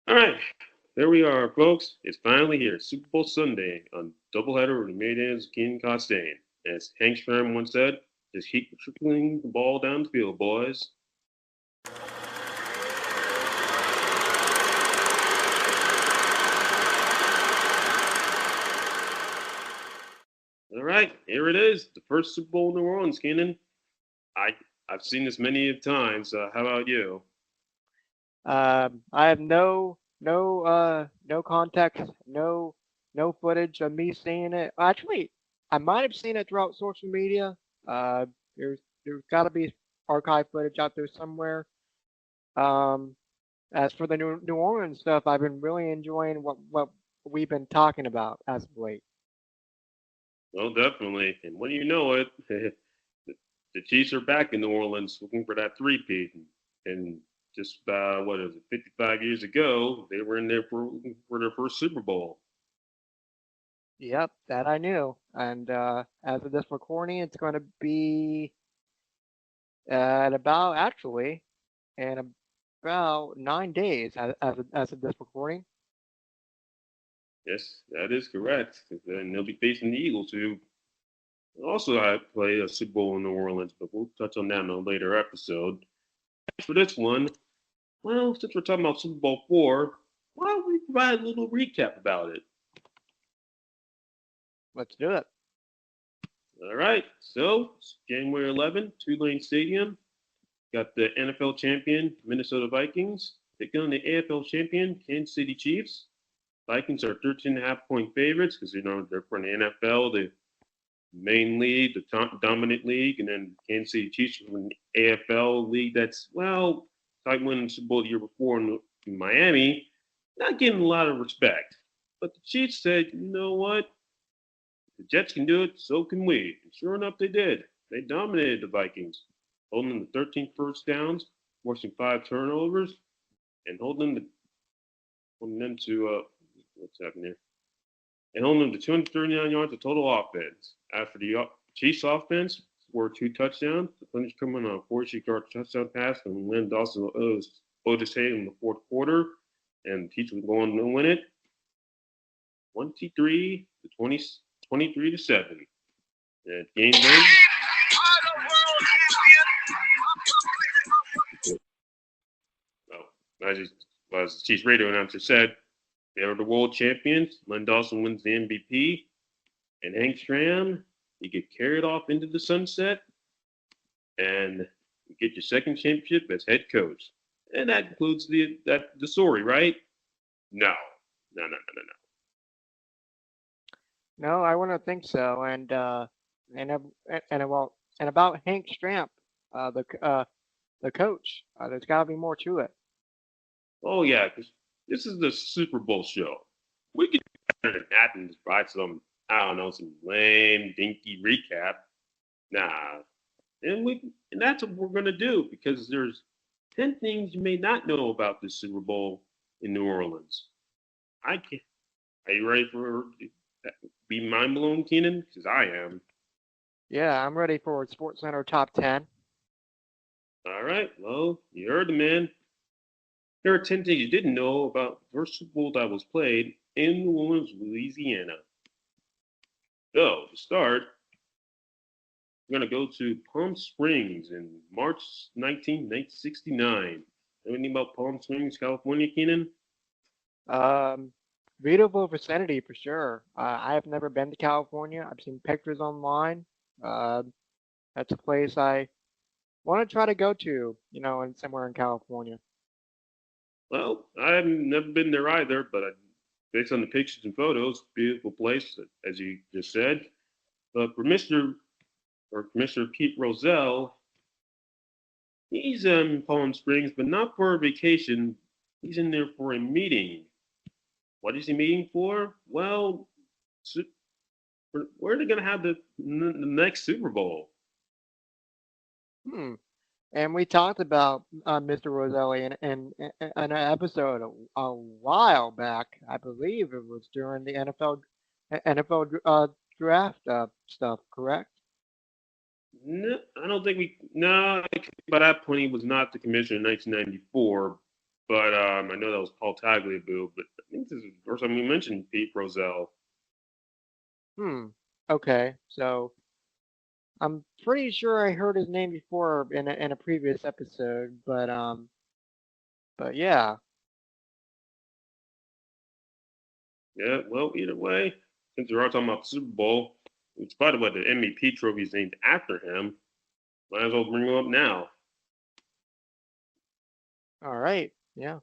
All right, there we are, folks. It's finally here, Super Bowl Sunday on doubleheader with Ramirez King Costain. As Hank Stram once said, just keep trickling the ball down the field, boys. All right, here it is, the first Super Bowl in New Orleans, Keenan. I I've seen this many times. How about you? I have no context, no footage of me seeing it. Actually, I might have seen it throughout social media. Uh, there's got to be archive footage out there somewhere. Um, as for the New Orleans stuff, I've been really enjoying what we've been talking about as of late. Well, definitely. And when you know it, the Chiefs are back in New Orleans looking for that three-peat. And just what is it, 55 years ago, they were in there for their first Super Bowl. Yep, that I knew. And as of this recording, it's going to be at about actually in about 9 days as of this recording. Yes, that is correct. Then they'll be facing the Eagles, who also have played a Super Bowl in New Orleans, but we'll touch on that in a later episode. For this one, well, since we're talking about Super Bowl 4, why don't we provide a little recap about it? Let's do it. All right, so it's January 11th, Tulane Stadium. Got the NFL champion, Minnesota Vikings, taking on the AFL champion, Kansas City Chiefs. Vikings are 13.5 point favorites because they're from the NFL, the main league, the dominant league, and then Kansas City Chiefs from the AFL league. That's like winning the Super Bowl the year before in Miami, not getting a lot of respect. But the Chiefs said, you know what? The Jets can do it, so can we. And sure enough, they did. They dominated the Vikings, holding them to 13 first downs, forcing 5 turnovers, and holding them to what's happening here? And holding them to 239 yards of total offense. After the Chiefs offense scored 2 touchdowns, the finish coming on a 46-yard touchdown pass from Lynn Dawson Otis Hay in the fourth quarter, and the Chiefs were going to win it 23 to 23 to 7. And game then. Oh, as the Chiefs radio announcer said, they are the world champions. Len Dawson wins the MVP, and Hank Stram, you get carried off into the sunset, and you get your second championship as head coach. And that includes the story, right? No, no. No, I wouldn't think so. And well, and about Hank Stramp, the coach, there's got to be more to it. Oh yeah, because this is the Super Bowl show. We could do better than that and just provide some, I don't know, some lame, dinky recap. Nah, and that's what we're gonna do because there's 10 things you may not know about the Super Bowl in New Orleans. I can Are you ready for be mind blown, Keenan? Because I am. Yeah, I'm ready for Sports Center top 10. All right. Well, you heard the man. Here are 10 things you didn't know about the first Super Bowl that was played in New Orleans, Louisiana. So to start, we're gonna go to Palm Springs in March 1969. Know anything about Palm Springs, California, Keenan? Um, Beautiful vicinity for sure. I have never been to California. I've seen pictures online. Uh, that's a place I want to try to go to, and somewhere in California. Well, I've never been there either, but based on the pictures and photos, beautiful place, as you just said. But for Commissioner Pete Rozelle, he's in Palm Springs, but not for a vacation. He's in there for a meeting. What is he meeting for? Well, where are they going to have the next Super Bowl? Hmm. And we talked about Mr. Roselli in an episode a while back. I believe it was during the NFL draft stuff, correct? No, I don't think we. No, by that point he was not the commissioner in 1994. but I know that was Paul Tagliabue. But I think this is the first time we mentioned Pete Rozelle. Hmm. Okay. So I'm pretty sure I heard his name before in a previous episode, but yeah. Yeah, well, either way, since we're all talking about the Super Bowl, which by the way, the MVP trophy is named after him, might as well bring him up now. All right. Yeah.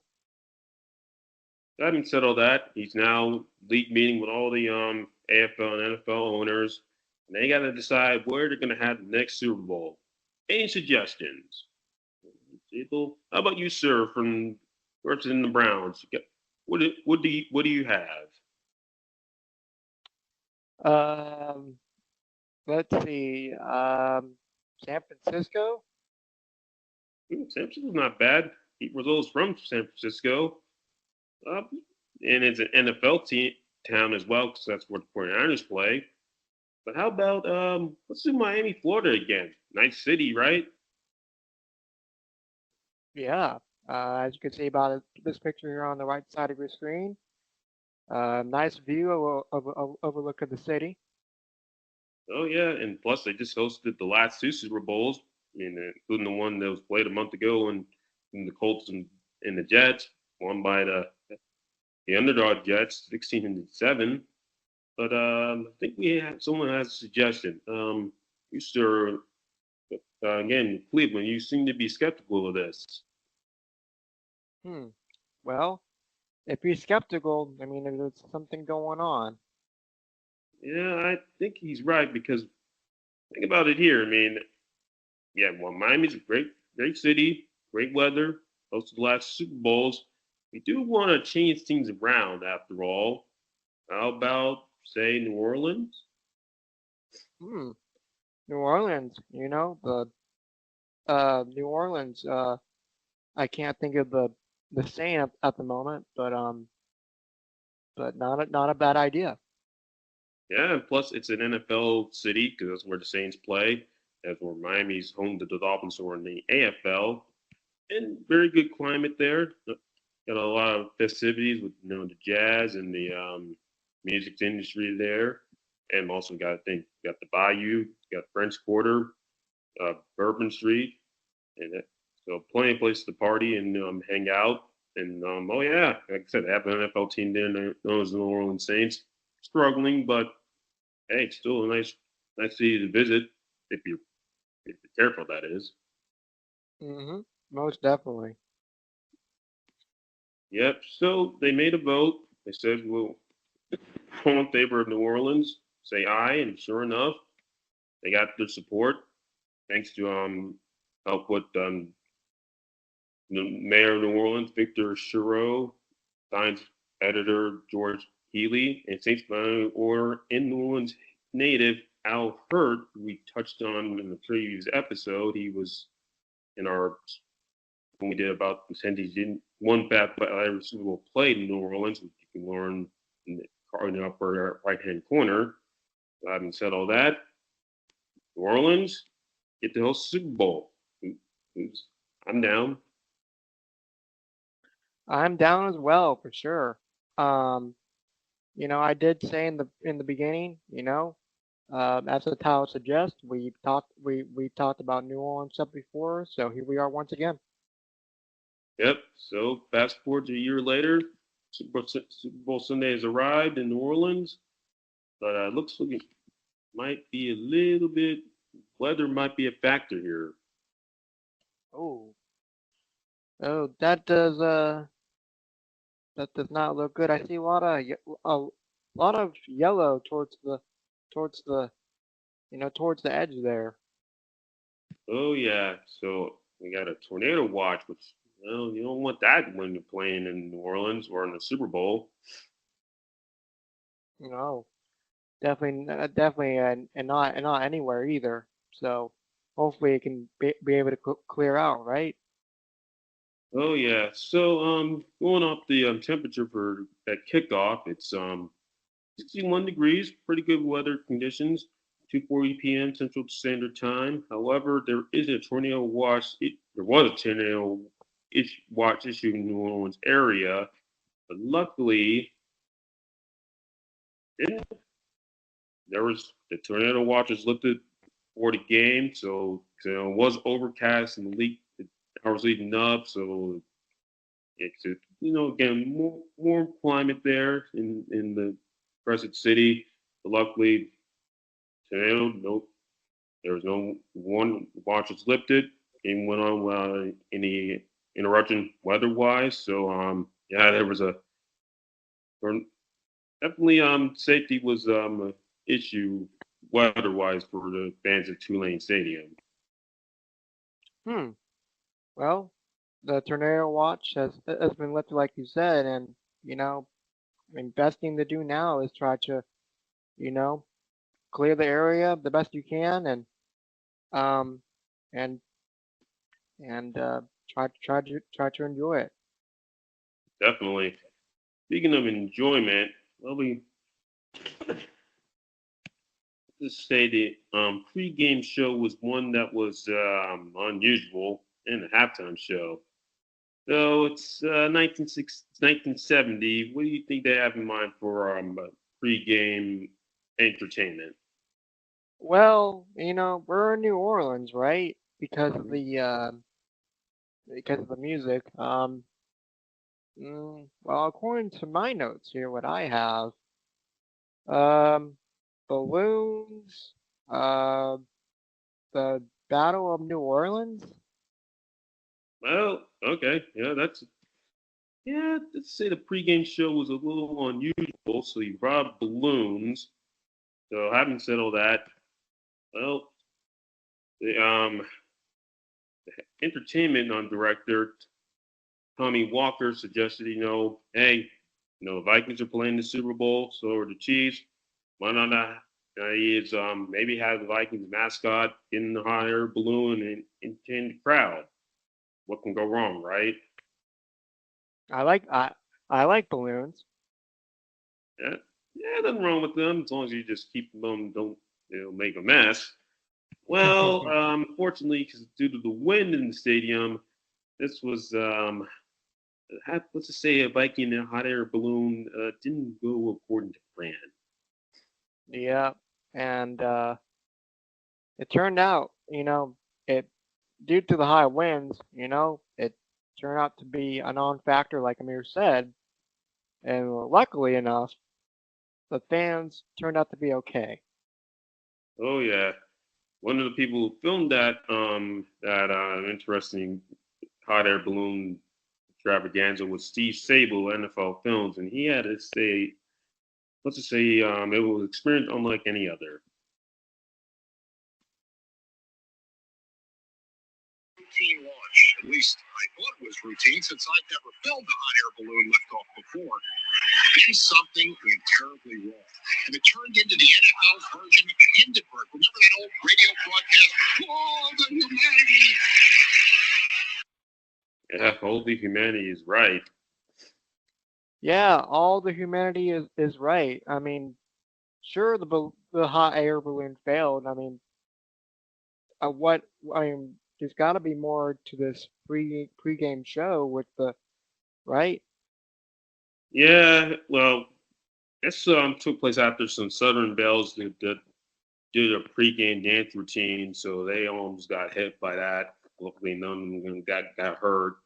Having said all that, he's now league meeting with all the AFL and NFL owners, and they got to decide where they're going to have the next Super Bowl. Any suggestions? People, how about you, sir, from representing the Browns? What do you have? Um. Let's see. San Francisco. San Francisco's not bad. Pete Rozelle's from San Francisco. Uh, and it's an NFL team town as well, because that's where the 49ers play. But how about let's do Miami, Florida again. Nice city, right? Yeah. As you can see about this picture here on the right side of your screen, nice view of overlook of the city. Oh yeah, and plus they just hosted the last two Super Bowls, including the one that was played a month ago, and the Colts and the Jets, won by the underdog Jets, 16-7. But I think we have someone has a suggestion. You sir, again, Cleveland, you seem to be skeptical of this. Hmm. Well, if you're skeptical, I mean, there's something going on. Yeah, I think he's right because think about it here. Yeah, well, Miami's a great city, great weather, hosted the last Super Bowls. We do want to change things around after all. How about, say, New Orleans? Hmm. New Orleans. The New Orleans. I can't think of the saying at the moment, but not a bad idea. Yeah, and plus it's an NFL city because that's where the Saints play. That's where Miami's home to the Dolphins, who are in the AFL. And very good climate there. Got a lot of festivities with the jazz and the music industry there, and also got I think got the Bayou, got French Quarter, Bourbon Street, and so plenty of places to party and hang out. And oh yeah, like I said, they have an NFL team there known as the New Orleans Saints, struggling, but hey, it's still a nice city to visit if you're careful. That is. Mm-hmm. Most definitely. Yep. So they made a vote. They said we'll all in favor of New Orleans say aye, and sure enough, they got their support thanks to help with the mayor of New Orleans, Victor Chiro, science editor George Healy, and Saints Order in New Orleans native Al Hurt, we touched on in the previous episode. He was in our when we did about the percentage in one bat by every Super Bowl played in New Orleans, which you can learn in the upper right hand corner. So having said all that, New Orleans get the whole Super Bowl. I'm down. I'm down as well for sure. Um, I did say in the beginning, as the title suggests, we talked about New Orleans stuff before, so here we are once again. Yep. So fast forward to a year later, Super Bowl Sunday has arrived in New Orleans, but looks like it might be a little bit weather might be a factor here. Oh, oh, that does not look good. I see a lot of yellow towards the towards the edge there. Oh yeah. So we got a tornado watch, which well, you don't want that when you're playing in New Orleans or in the Super Bowl. No, definitely, and not anywhere either. So hopefully it can be able to clear out, right? Oh yeah. So going off the temperature for at kickoff, it's 61 degrees, pretty good weather conditions. 2:40 p.m. Central Standard Time. However, there is a tornado watch. There was a tornado watch issue in New Orleans area, but luckily, didn't there was the tornado watch was lifted for the game, so it was overcast in the hours leading up, so it's again more warm climate there in the Crescent City. But luckily, tornado no there was no one watch was lifted. Game went on without any interruption weather-wise. So yeah, there was a definitely safety was an issue weather-wise for the fans at Tulane Stadium. Hmm. Well, the tornado watch has been lifted, like you said, and I mean, best thing to do now is try to you know clear the area the best you can, um and and try to enjoy it. Definitely. Speaking of enjoyment, well, we just say the pregame show was one that was unusual in the halftime show. So it's 1970. What do you think they have in mind for pregame entertainment? Well, we're in New Orleans, right? Mhm. Because of the music. Well, according to my notes here, what I have, um, balloons, uh, the Battle of New Orleans. Well, okay, yeah. Let's say the pregame show was a little unusual. So you brought balloons. So having said all that, well, the entertainment on director Tommy Walker suggested, hey, the Vikings are playing the Super Bowl, so are the Chiefs. Why not? Is maybe have the Vikings mascot in the hot air balloon and entertain the crowd. What can go wrong, right? I like I I like balloons. Yeah, yeah, nothing wrong with them as long as you just keep them, don't make a mess. Well, fortunately, because due to the wind in the stadium, this was let's just say a Viking in a hot air balloon didn't go according to plan. Yeah, and it turned out, it due to the high winds, it turned out to be a non-factor, like Amir said, and luckily enough, the fans turned out to be okay. Oh yeah, one of the people who filmed that interesting hot air balloon extravaganza was Steve Sable, NFL Films, and he had to say, let's just say, it was an experience unlike any other. Routine launch. At least I thought it was routine since I've never filmed a hot air balloon liftoff before. Then something went terribly wrong. And it turned into the NFL's version of the Hindenburg. Remember that old radio broadcast? Oh, the humanity! Yeah, Holy Humanity is right. Yeah, all the humanity is right. I mean, sure, the hot air balloon failed. I mean, what I mean, there's got to be more to this pregame show with the right. Yeah, well, this took place after some Southern Bells that did a pregame dance routine, so they almost got hit by that. Luckily, none of them got hurt.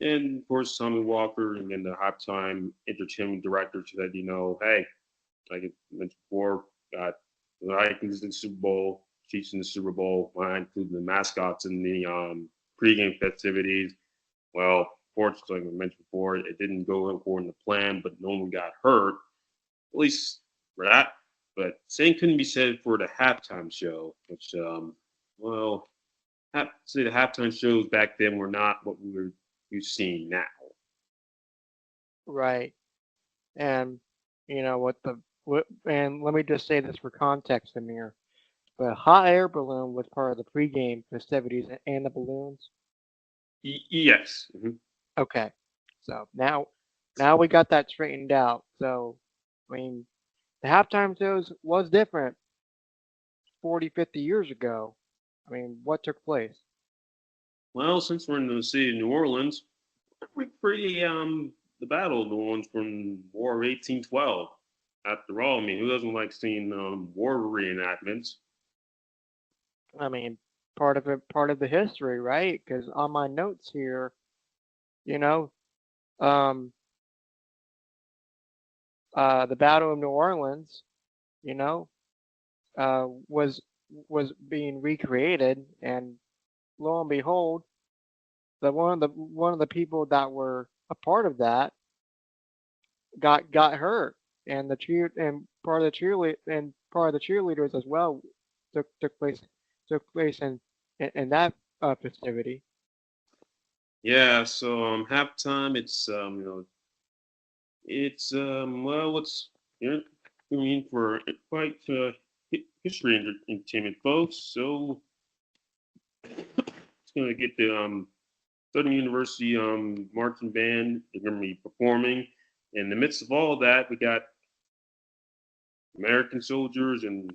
And of course, Tommy Walker and then the halftime entertainment director said, hey, like I mentioned before, got the Vikings in the Super Bowl, Chiefs in the Super Bowl, why including the mascots in the pregame festivities. Well, fortunately, like I mentioned before, it didn't go according to plan, but no one got hurt, at least for that. But same couldn't be said for the halftime show, which, well, say the halftime shows back then were not what we've seen now. Right. And and let me just say this for context, Amir. The hot air balloon was part of the pregame festivities and the balloons. Yes. Mm-hmm. Okay. So now we got that straightened out. So I mean, the halftime shows was different 40, 50 years ago. I mean, what took place? Well, since we're in the city of New Orleans, pretty the Battle of New Orleans from War of 1812. After all, I mean, who doesn't like seeing war reenactments? I mean, part of the history, right? Because on my notes here, you know, um, the Battle of New Orleans, you know, was being recreated, and lo and behold, the one of the people that were a part of that got hurt, and the cheer and part of the cheerleaders as well took place in that festivity. Yeah, so halftime, it's well, what's you know, I mean for quite history entertainment, folks. So it's gonna get the Southern University marching band. They're gonna be performing. In the midst of all that, we got American soldiers and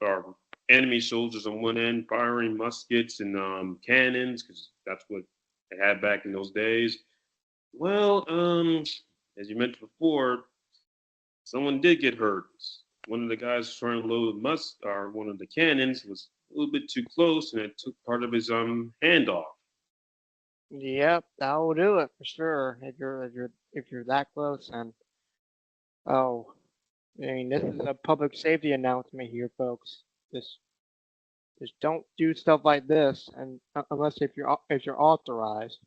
or enemy soldiers on one end firing muskets and cannons because that's what they had back in those days. Well, as you mentioned before, someone did get hurt. One of the guys trying to load or one of the cannons was a little bit too close, and it took part of his hand off. Yep, that will do it for sure. If you're that close, and oh, I mean, this is a public safety announcement here, folks. Just just don't do stuff like this, and unless if you're authorized.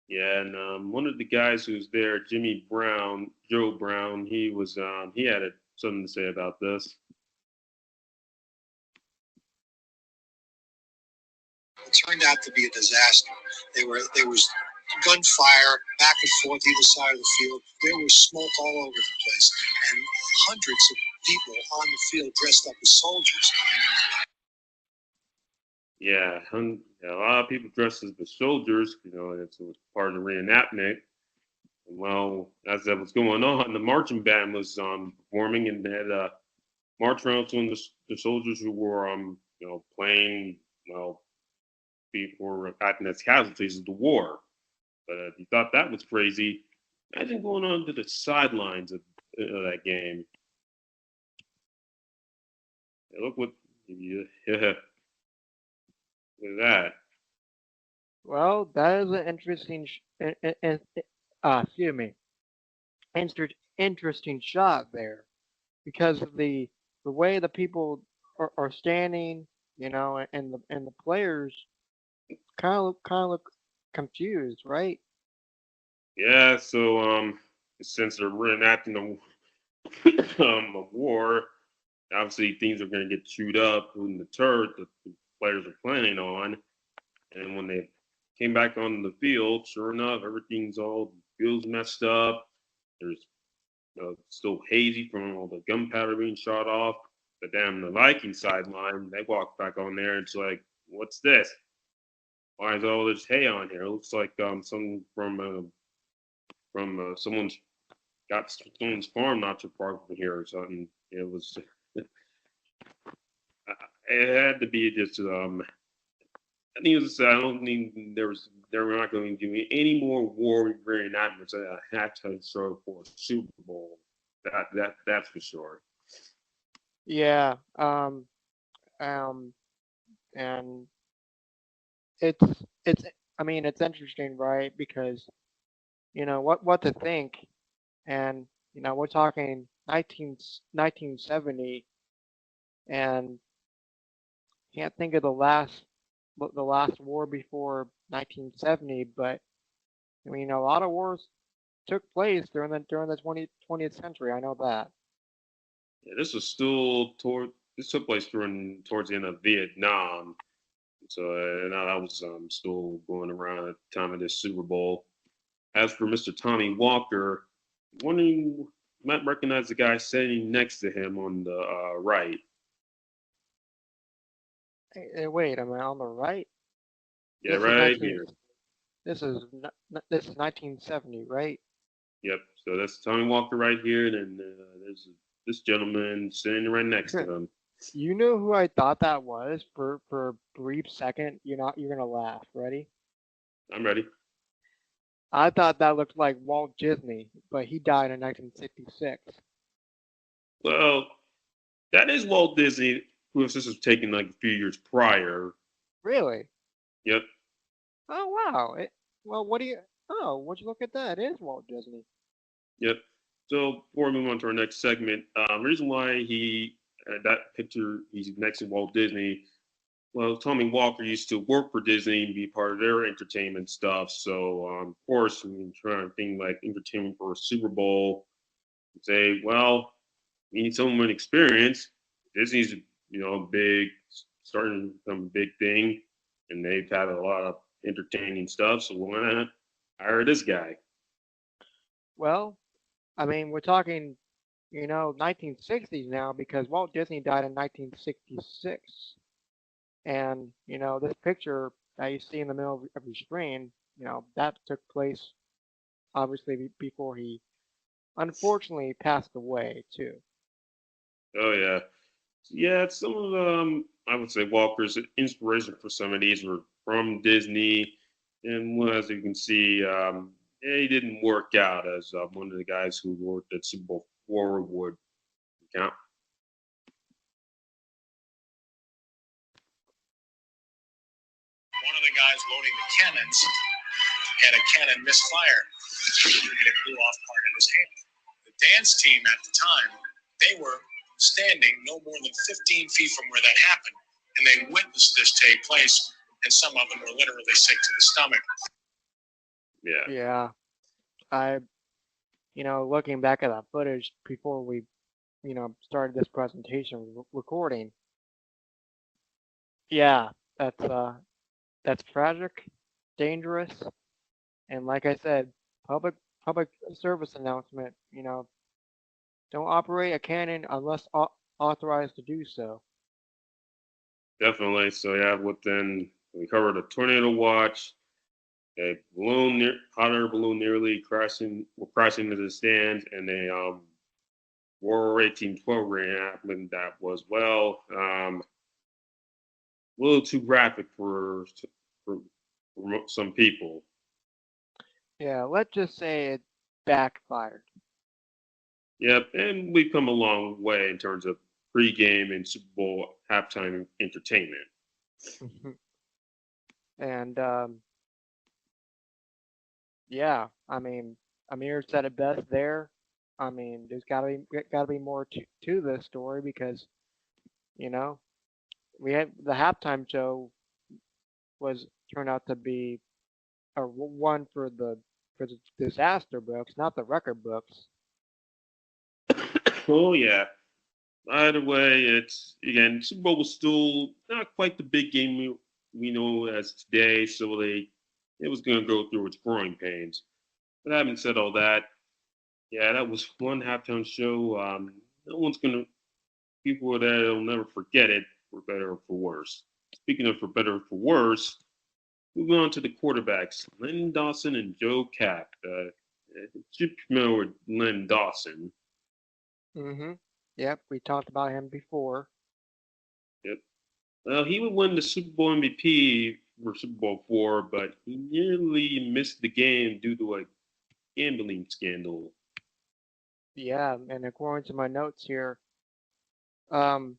Yeah, and one of the guys who was there, Jimmy Brown, Joe Brown, he had something to say about this. It turned out to be a disaster. There was gunfire back and forth either side of the field. There was smoke all over the place, and hundreds of people on the field dressed up as soldiers. Yeah, a lot of people dressed as the soldiers. It was part of the reenactment. Well, as that was going on, the marching band was performing, and they had march around some of the soldiers who were playing before acting as casualties of the war. But if you thought that was crazy, imagine going on to the sidelines of that game. Look what yeah, look at that. Well, that is an excuse me, interesting shot there because of the way the people are standing, and the players kind of look confused, right? Yeah, so since they're reenacting a war, obviously things are going to get chewed up, including the turf that the players are planning on. And when they came back on the field, sure enough, everything's all field's messed up. There's still hazy from all the gunpowder being shot off. The Viking sideline, they walk back on there. It's like, what's this? Why is all this hay on here? It looks like some from someone's got someone's farm not too far from here or something. It was it had to be just I think it was I don't think they were not going to do any more war reenactments at a halftime show for Super Bowl. That's for sure. Yeah. Um, and it's I mean it's interesting, right? Because what to think, and we're talking 1970, and can't think of the last war before 1970, but I mean a lot of wars took place during the 20th century. I know that. Yeah, this took place towards the end of Vietnam. So now that was still going around at the time of this Super Bowl. As for Mr. Tommy Walker, wondering you might recognize the guy sitting next to him on the right. Hey, wait, am I on the right? Yeah, This is right 19. here. This is 1970, right? Yep. So that's Tommy Walker right here, and then there's this gentleman sitting right next to him. You know who I thought that was for a brief second? You're gonna laugh. Ready? I'm ready. I thought that looked like Walt Disney, but he died in 1966. Well, that is Walt Disney, who this was taken like a few years prior. Really? Yep, Oh wow. Well, what do you? Oh, would you look at that? It is Walt Disney. yep. So before we move on to our next segment, reason why that picture he's next to Walt Disney. Well, Tommy Walker used to work for Disney and be part of their entertainment stuff. So, of course, I'm trying to think like entertainment for a Super Bowl. Say, well, we need someone with experience. Disney's, big, starting to become a big thing, and they've had a lot of entertaining stuff. So why not hire this guy? Well, I mean, we're talking, 1960s now because Walt Disney died in 1966. And, this picture that you see in the middle of your screen, that took place obviously before he unfortunately passed away too. Oh yeah, yeah. Some of I would say Walker's inspiration for some of these were from Disney, and well, as you can see, yeah, he didn't work out as one of the guys who worked at Super Bowl four would count. One of the guys loading the cannons had a cannon misfire, and it blew off part of his hand. The dance team at the time, they were standing no more than 15 feet from where that happened, and they witnessed this take place, and some of them were literally sick to the stomach. Yeah, Yeah. I, looking back at that footage before we, started this presentation recording. Yeah, that's tragic, dangerous, and like I said, public service announcement. Don't operate a cannon unless authorized to do so. definitely. So yeah, within we covered a tornado watch, a hot air balloon nearly crashing into the stands, and a World War 18 program happened that was a little too graphic for some people. Yeah, let's just say it backfired. Yep, and we've come a long way in terms of pregame and Super Bowl halftime entertainment. And yeah, I mean, Amir said it best there. I mean, there's gotta be more to this story because you know we had the halftime show was turned out to be a one for the disaster books, not the record books. Oh yeah. Either way, it's again Super Bowl was still not quite the big game we know as today, so it was going to go through its growing pains. But having said all that, yeah, that was one halftime show. No one's gonna people that'll never forget it, for better or for worse. Speaking of for better or for worse, moving on to the quarterbacks, Len Dawson and Joe Cap. You familiar with Len Dawson? Mm-hmm. Yep, we talked about him before. Yep. Well, he would win the Super Bowl MVP for Super Bowl four, but he nearly missed the game due to a gambling scandal. Yeah, and according to my notes here, um,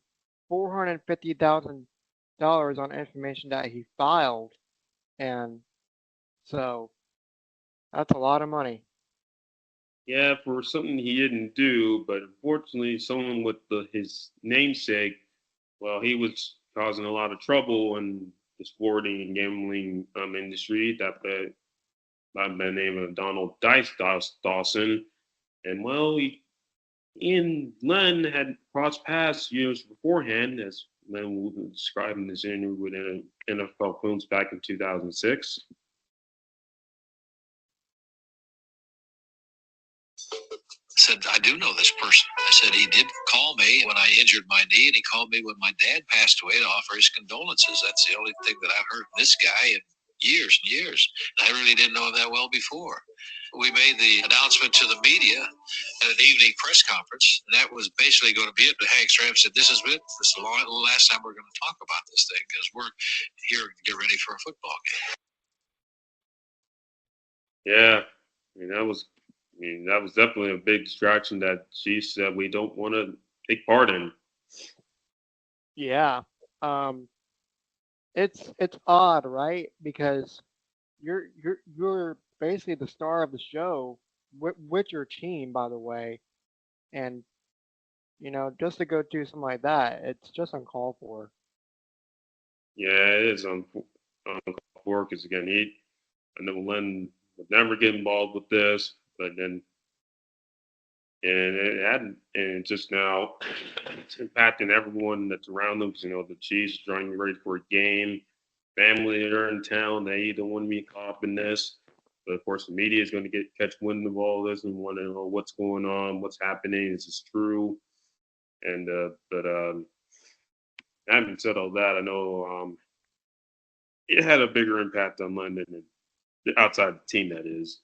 $450,000 on information that he filed, and so that's a lot of money. Yeah, for something he didn't do, but unfortunately, someone with his namesake, well, he was causing a lot of trouble in the sporting and gambling industry. That by the name of Donald Dice Dawson, and well, he and Len had crossed paths years beforehand, as Len will describe in this interview with NFL Films back in 2006. Said, I do know this person. I said, he did call me when I injured my knee, and he called me when my dad passed away to offer his condolences. That's the only thing that I've heard from this guy in years and years. I really didn't know him that well before. We made the announcement to the media, an evening press conference, and that was basically going to be it. But Hank Stram said, "This is it. This is the last time we're going to talk about this thing because we're here to get ready for a football game." Yeah, that was definitely a big distraction that she said we don't want to take part in. Yeah. It's odd, right? Because you're basically the star of the show with your team, by the way, and just to go do something like that, it's just uncalled for. Yeah, it is on for because again, I know Len would never get involved with this, but then and it hadn't, and just now it's impacting everyone that's around them because the Chiefs are trying to get ready for a game, family are in town, they don't want to be caught up in this. But of course, the media is going to catch wind of all this and want to know what's going on, what's happening, is this true? And but having said all that, I know it had a bigger impact on London and outside the team. That is.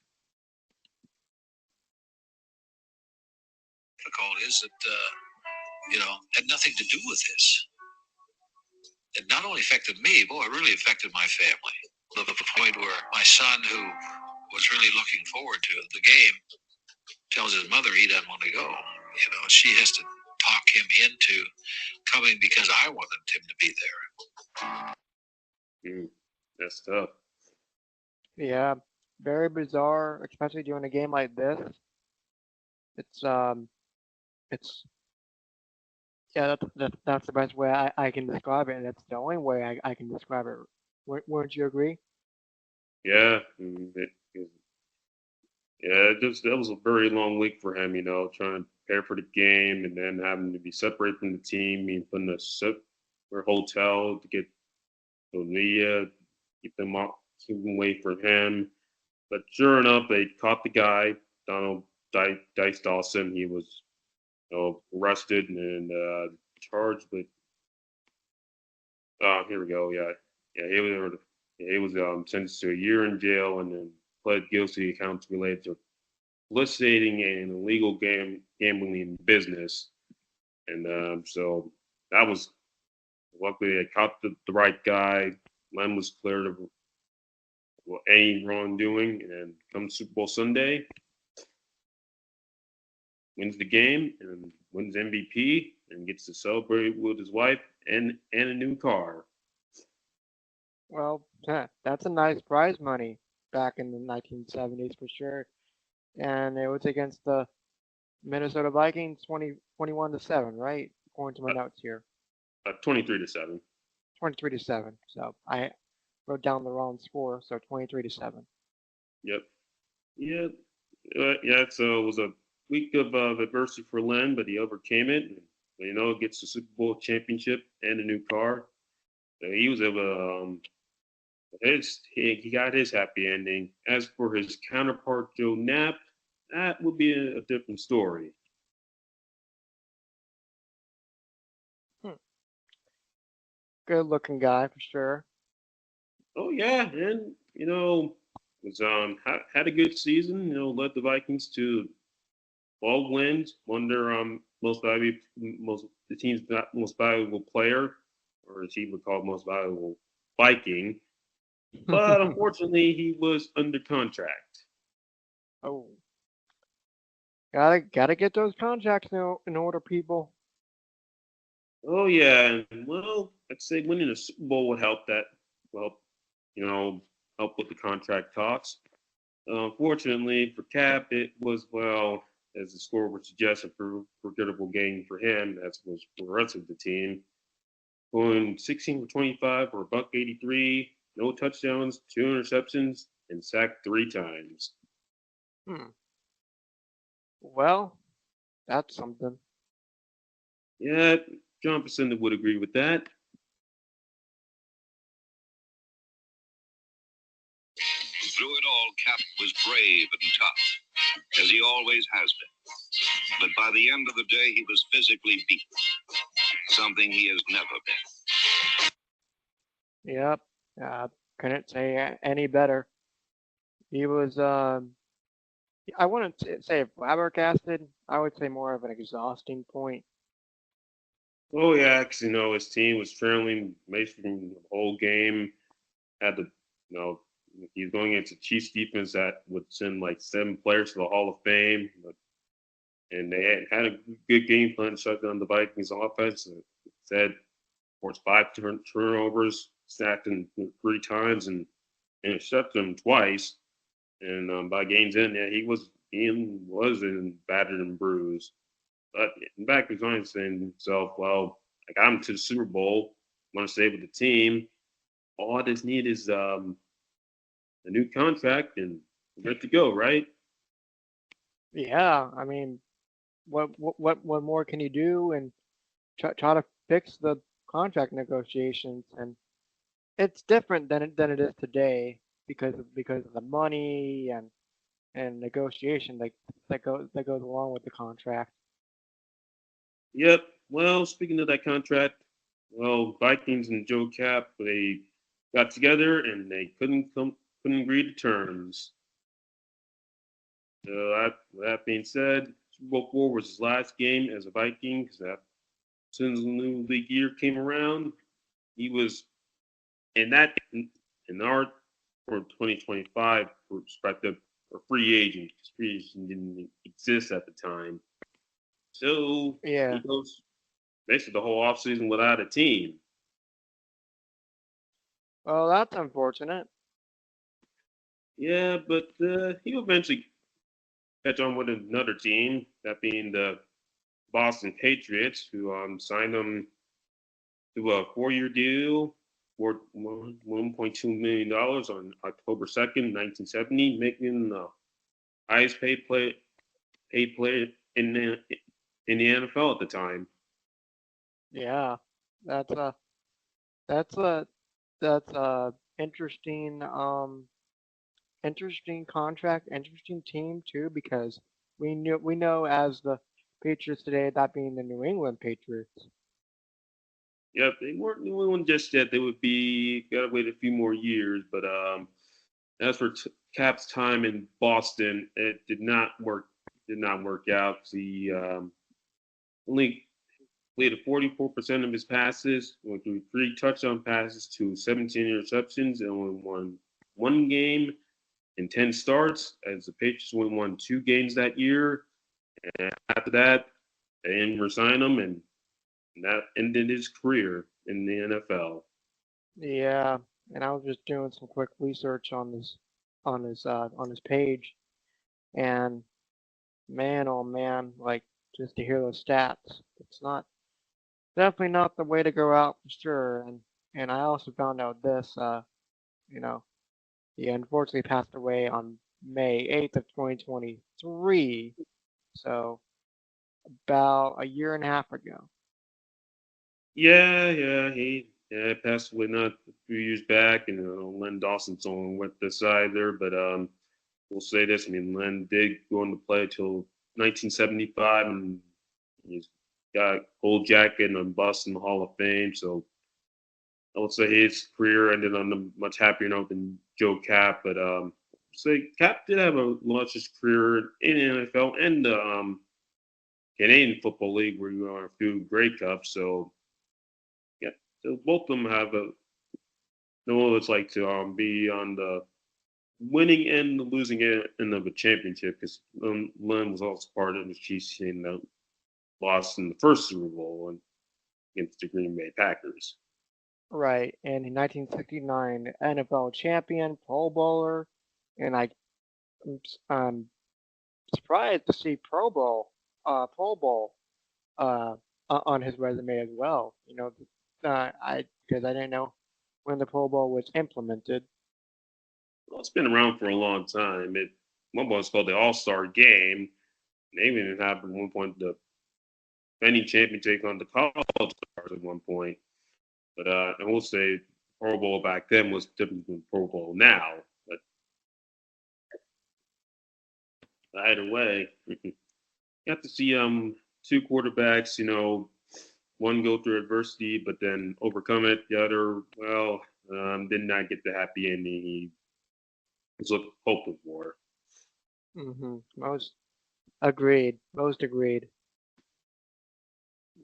Difficult is that had nothing to do with this. It not only affected me, boy, it really affected my family. To the point where my son, who was really looking forward to the game, tells his mother he doesn't want to go. She has to talk him into coming because I wanted him to be there. That's tough. Yeah, very bizarre, especially during a game like this. It's yeah, that's the best way I can describe it, and that's the only way I can describe it. Wouldn't you agree? Yeah, that was a very long week for him. Trying to prepare for the game and then having to be separated from the team, being put in a separate hotel to get the media, keep them away from him. But sure enough, they caught the guy, Donald Dice Dawson. He was arrested and charged with. Here we go. Yeah, he was sentenced to a year in jail and then pled guilty to counts related to soliciting an illegal gambling business. And so that was luckily they caught the right guy. Len was cleared of any wrongdoing, and come Super Bowl Sunday, wins the game and wins MVP and gets to celebrate with his wife and a new car. Well, that's a nice prize money back in the 1970s for sure. And it was against the Minnesota Vikings 21-7, right? According to my notes here. 23-7. 23-7. So I wrote down the wrong score, so 23-7. Yep. Yeah. Yeah. So it was a week of adversity for Len, but he overcame it. And, gets the Super Bowl championship and a new car. So he was able to, he got his happy ending. As for his counterpart, Joe Knapp, that would be a different story. Good looking guy for sure. Oh yeah, and was had a good season. Led the Vikings to 12 wins. Won their the team's most valuable player, or as he would call most valuable Viking. But unfortunately, he was under contract. Oh, gotta get those contracts in order, people. Oh yeah, and well, I'd say winning a Super Bowl would help that. Well, help with the contract talks. Unfortunately for Cap, it was, well, as the score would suggest, a forgettable game for him, as was for the rest of the team. Going 16 for 25 for a buck 83, no touchdowns, 2 interceptions, and sacked 3 times. Well, that's something. Yeah, John Pacenda would agree with that. Through it all, Cap was brave and tough, as he always has been. But by the end of the day, he was physically beaten, something he has never been. Yep, couldn't say any better. He was, I wouldn't say flabbergasted. I would say more of an exhausting point. Oh yeah, because his team was trailing basically the whole game. Had to, he's going against a Chiefs defense that would send like 7 players to the Hall of Fame, and they had a good game plan to shut down the Vikings offense. It said forced 5 turnovers, sacked him 3 times, and intercepted him twice. And by game's end, yeah, he was in battered and bruised. But in back, he's only saying to himself, "Well, I got him to the Super Bowl. Want to stay with the team. All I just need is a new contract, and we're good to go, right?" Yeah, I mean, what more can you do and try to fix the contract negotiations? And it's different than it is today because of the money and negotiation that goes along with the contract. Yep. Well, speaking of that contract, well, Vikings and Joe Cap they got together and they couldn't agree to terms. So that being said, Super Bowl 4 was his last game as a Viking because that since the new league year came around, he was in that in our for 2025 perspective a free agent because free agent didn't exist at the time. So he Yeah. goes basically the whole offseason without a team. Well, that's unfortunate. Yeah, but he'll eventually catch on with another team, that being the Boston Patriots, who signed him to a 4-year deal for $1.2 million on October 2nd, 1970, making him the highest paid player in the NFL at the time. Yeah. That's a that's a that's a interesting contract, interesting team too, because we know as the Patriots today, that being the New England Patriots. Yep, they weren't the only one just yet. They would be gotta wait a few more years, but as for Cap's time in Boston, it did not work. Did not work out. He only completed 44% of his passes, went through 3 touchdown passes to 17 interceptions, and only won 1 game in 10 starts. As the Patriots won 2 games that year, and after that, they didn't resign him, and that ended his career in the NFL. Yeah, and I was just doing some quick research on his page, and man, oh man, like just to hear those stats, it's not definitely not the way to go out for sure. And I also found out this, you know, he unfortunately passed away on May 8th of 2023, so about a year and a half ago. Yeah, he passed away not a few years back, and Len Dawson's on with this either, but we'll say this. I mean, Len did go into play till 1975, and he's got gold jacket and bust in the Hall of Fame. So I would say his career ended on a much happier note than Joe Cap, but say Cap did have a illustrious career in the NFL and the Canadian Football League, where you won a few Grey Cups. So yeah, so both of them have a know what it's like to be on the winning and the losing end of a championship because Len was also part of the Chiefs team that lost in the first Super Bowl against the Green Bay Packers. Right, and in 1969, NFL champion, Pro Bowler, and I'm surprised to see Pro Bowl, on his resume as well. I because I didn't know when the Pro Bowl was implemented. Well, it's been around for a long time. One point was called the All Star Game. They even had at one point the defending champion take on the college stars at one point. But I will say Pro Bowl back then was different than Pro Bowl now. But either way, you have to see 2 quarterbacks, one go through adversity but then overcome it. The other, well, did not get the happy ending he was hoping for. Most agreed. Most agreed.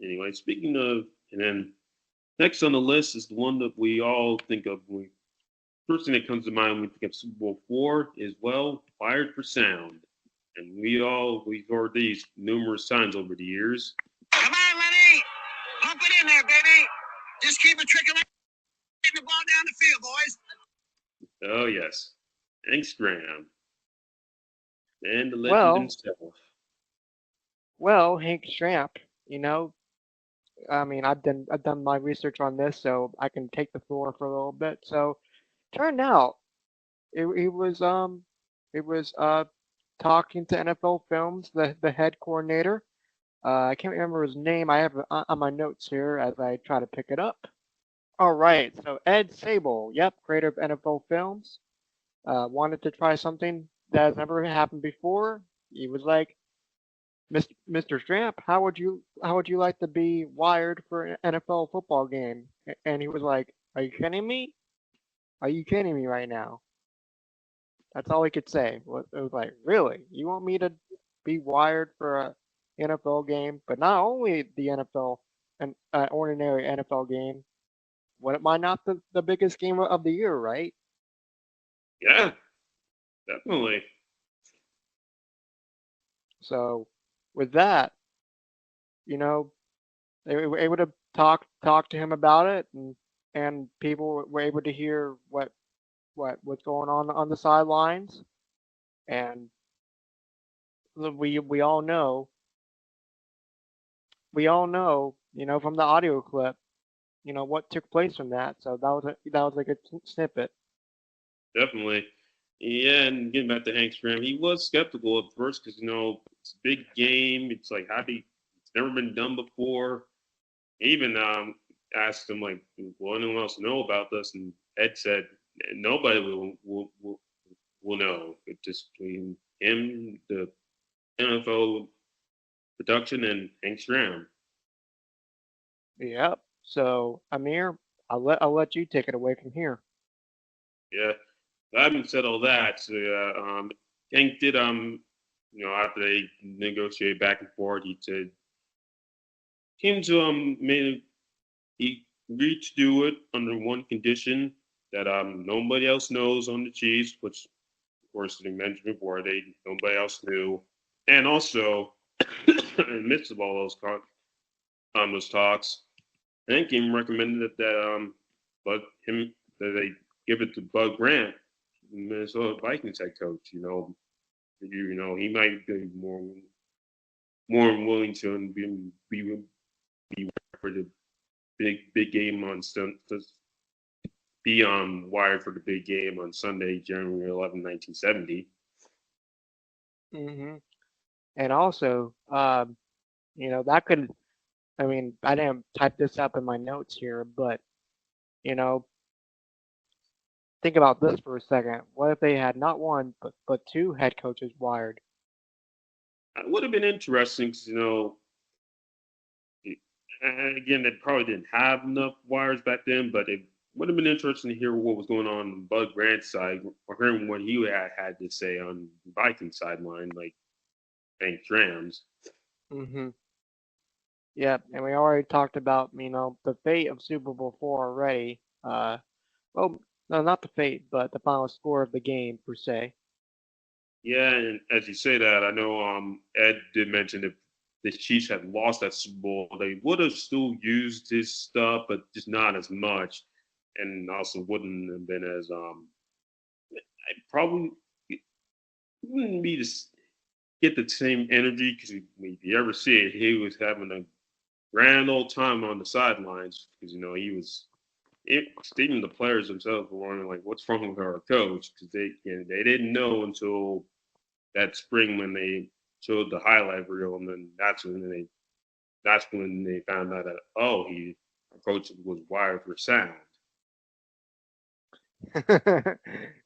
Anyway, speaking of, and then next on the list is the one that we all think of. First thing that comes to mind when we think of Super Bowl IV is, well, Wired for Sound. And we've heard these numerous times over the years. Come on, Lenny. Pump it in there, baby. Just keep it trickling. Getting the ball down the field, boys. Oh, yes. Thanks, Graham. And the legend Well, himself. well, Hank Stramp, you know, I mean, I've done my research on this, so I can take the floor for a little bit. So, turned out it was talking to NFL Films, the head coordinator. I can't remember his name. I have it on my notes here as I try to pick it up. All right, so Ed Sable, yep, creator of NFL Films, wanted to try something that has never happened before. He was like, Mr. Stramp, how would you like to be wired for an NFL football game? And he was like, Are you kidding me? Are you kidding me right now? That's all he could say. It was like, really? You want me to be wired for a NFL game? But not only the NFL, an ordinary NFL game. What am I not the biggest game of the year, right? Yeah, definitely. So with that, you know, they were able to talk to him about it, and people were able to hear what's going on the sidelines, and we all know from the audio clip, what took place from that. So that was a good snippet. Definitely. Yeah, and getting back to Hank Stram, he was skeptical at first because, it's a big game. It's like, it's never been done before. He even asked him, like, will anyone else know about this? And Ed said, nobody will know. It's just between him, the NFL production, and Hank Stram. Yep. So Amir, I'll let you take it away from here. Yeah. Having said all that, so, Hank did, after they negotiated back and forth, he said, came to, made, he agreed to do it under one condition that nobody else knows on the Chiefs, which of course they mentioned before, nobody else knew, and also in the midst of all those talks, Hank even recommended but him that they give it to Bud Grant, the Minnesota Vikings head coach. He might be more willing to be for the big game on be on wired for the big game on Sunday, January 11, 1970. hmm And also, that could. I mean, I didn't type this up in my notes here, but you know, think about this for a second. What if they had not one but two head coaches wired? It would have been interesting because, again, they probably didn't have enough wires back then, but it would have been interesting to hear what was going on Bud Grant's side or hearing what he had to say on Viking sideline, like Hank Drams. hmm Yep, and we already talked about, the fate of Super Bowl IV already. Well, no, not the fate, but the final score of the game per se. Yeah, and as you say that, I know Ed did mention if the Chiefs had lost that Super Bowl, they would have still used his stuff, but just not as much, and also wouldn't have been as I probably wouldn't be to get the same energy because if you ever see it, he was having a grand old time on the sidelines because he was. Even the players themselves were wondering like, what's wrong with our coach? Because they didn't know until that spring when they showed the highlight reel, and then that's when they found out that our coach was wired for sound.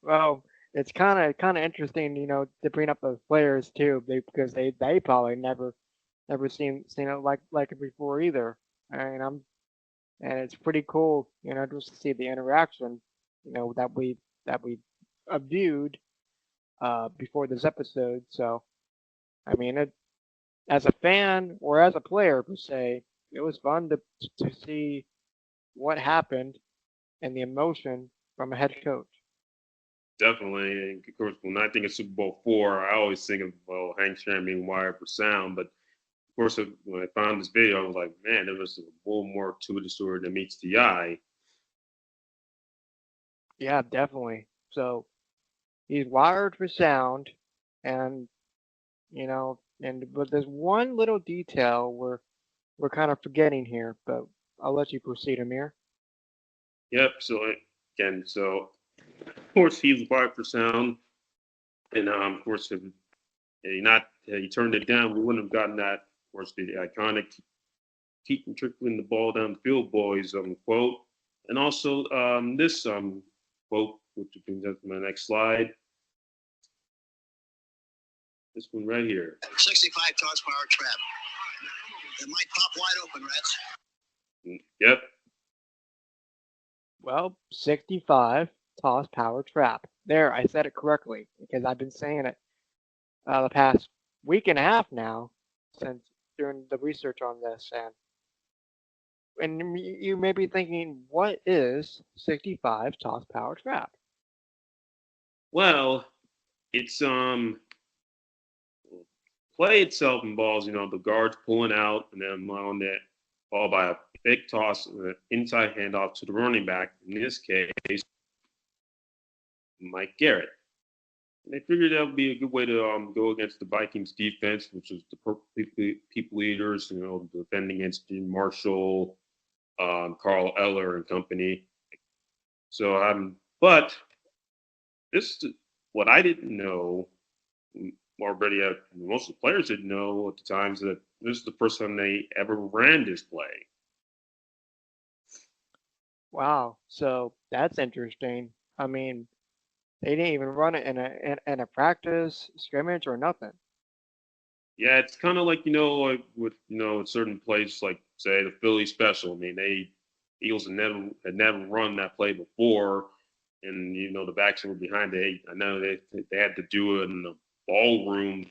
Well, it's kind of interesting, to bring up those players too, because they probably never seen it like it before either. And it's pretty cool, just to see the interaction, that we viewed. before this episode. So, I mean, as a fan or as a player per se, it was fun to see what happened and the emotion from a head coach. Definitely. And of course, when I think of Super Bowl IV, I always think of, well, Hank Stram being wired for sound. But of course, when I found this video, I was like, man, there was a little more to the story than meets the eye. Yeah, definitely. So he's wired for sound, and but there's one little detail we're kind of forgetting here, but I'll let you proceed, Amir. Yep. So again, of course he's wired for sound, and of course if he turned it down, we wouldn't have gotten that. Of course, the iconic "keep trickling the ball down the field, boys" quote, and also this quote, which brings us to my next slide. This one right here. 65 toss power trap. It might pop wide open, Reds. Yep. Well, 65 toss power trap. There, I said it correctly because I've been saying it the past week and a half now since doing the research on this, and you may be thinking, what is 65 toss power trap? Well, it's play itself involves, the guards pulling out and then on that ball by a big toss, inside handoff to the running back. In this case, Mike Garrett. And they figured that would be a good way to go against the Vikings defense, which is the people leaders, defending against Jim Marshall, Carl Eller and company. So, but this what I didn't know already. Most of the players didn't know at the time that this is the first time they ever ran this play. Wow, so that's interesting. I mean, they didn't even run it in a practice scrimmage or nothing. Yeah, it's kind of like like with certain plays, like say the Philly special. I mean, Eagles had never run that play before, and the backs were behind. I know they had to do it in the ballroom,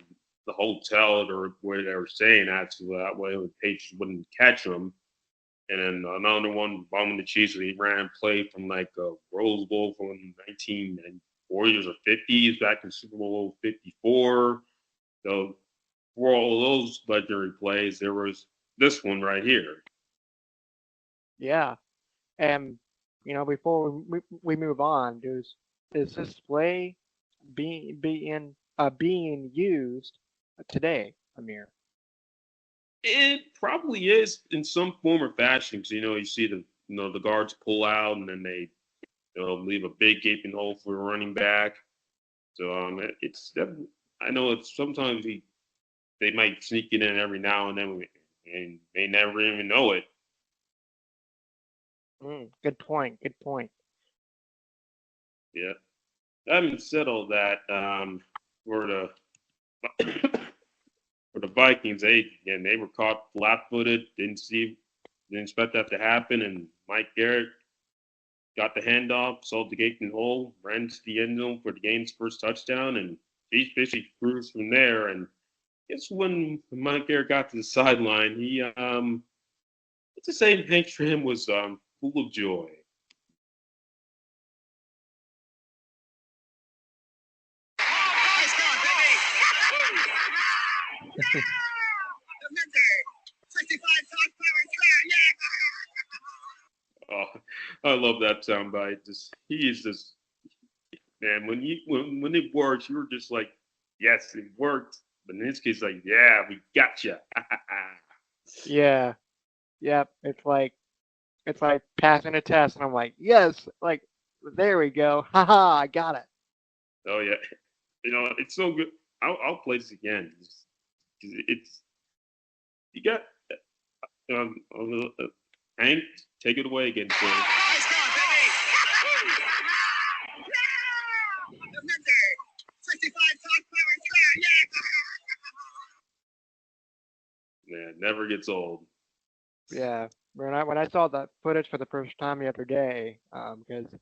the hotel, or where they were staying at, so that way the Patriots wouldn't catch them. And then another one, bombing the Chiefs, he ran a play from like a Rose Bowl from 1940s or 50s, back in Super Bowl 54. So for all those legendary plays, there was this one right here. Yeah, and before we move on, is this play being used today, Amir? It probably is in some form or fashion. Because, you see the guards pull out and then they leave a big gaping hole for a running back. So it's definitely, I know it's sometimes they might sneak it in every now and then, and they never even know it. Good point. Good point. Yeah. Having said all that, for the for the Vikings, they were caught flat-footed. Didn't expect that to happen, and Mike Garrett got the handoff, saw the gaping hole, ran to the end zone for the game's first touchdown, and he basically cruised from there. And guess when Mike Garrett got to the sideline, it's the same Hank Stram was full of joy. Oh, I love that soundbite. He's just man. When it works, you were just like, yes, it worked. But in this case, like, yeah, we got you. Yeah. Yep. It's like passing a test, and I'm like, yes, like there we go. Haha, I got it. Oh yeah, it's so good. I'll play this again. It's you got Hank, take it away again, sir. Man, never gets old. Yeah. When I saw that footage for the first time the other day, because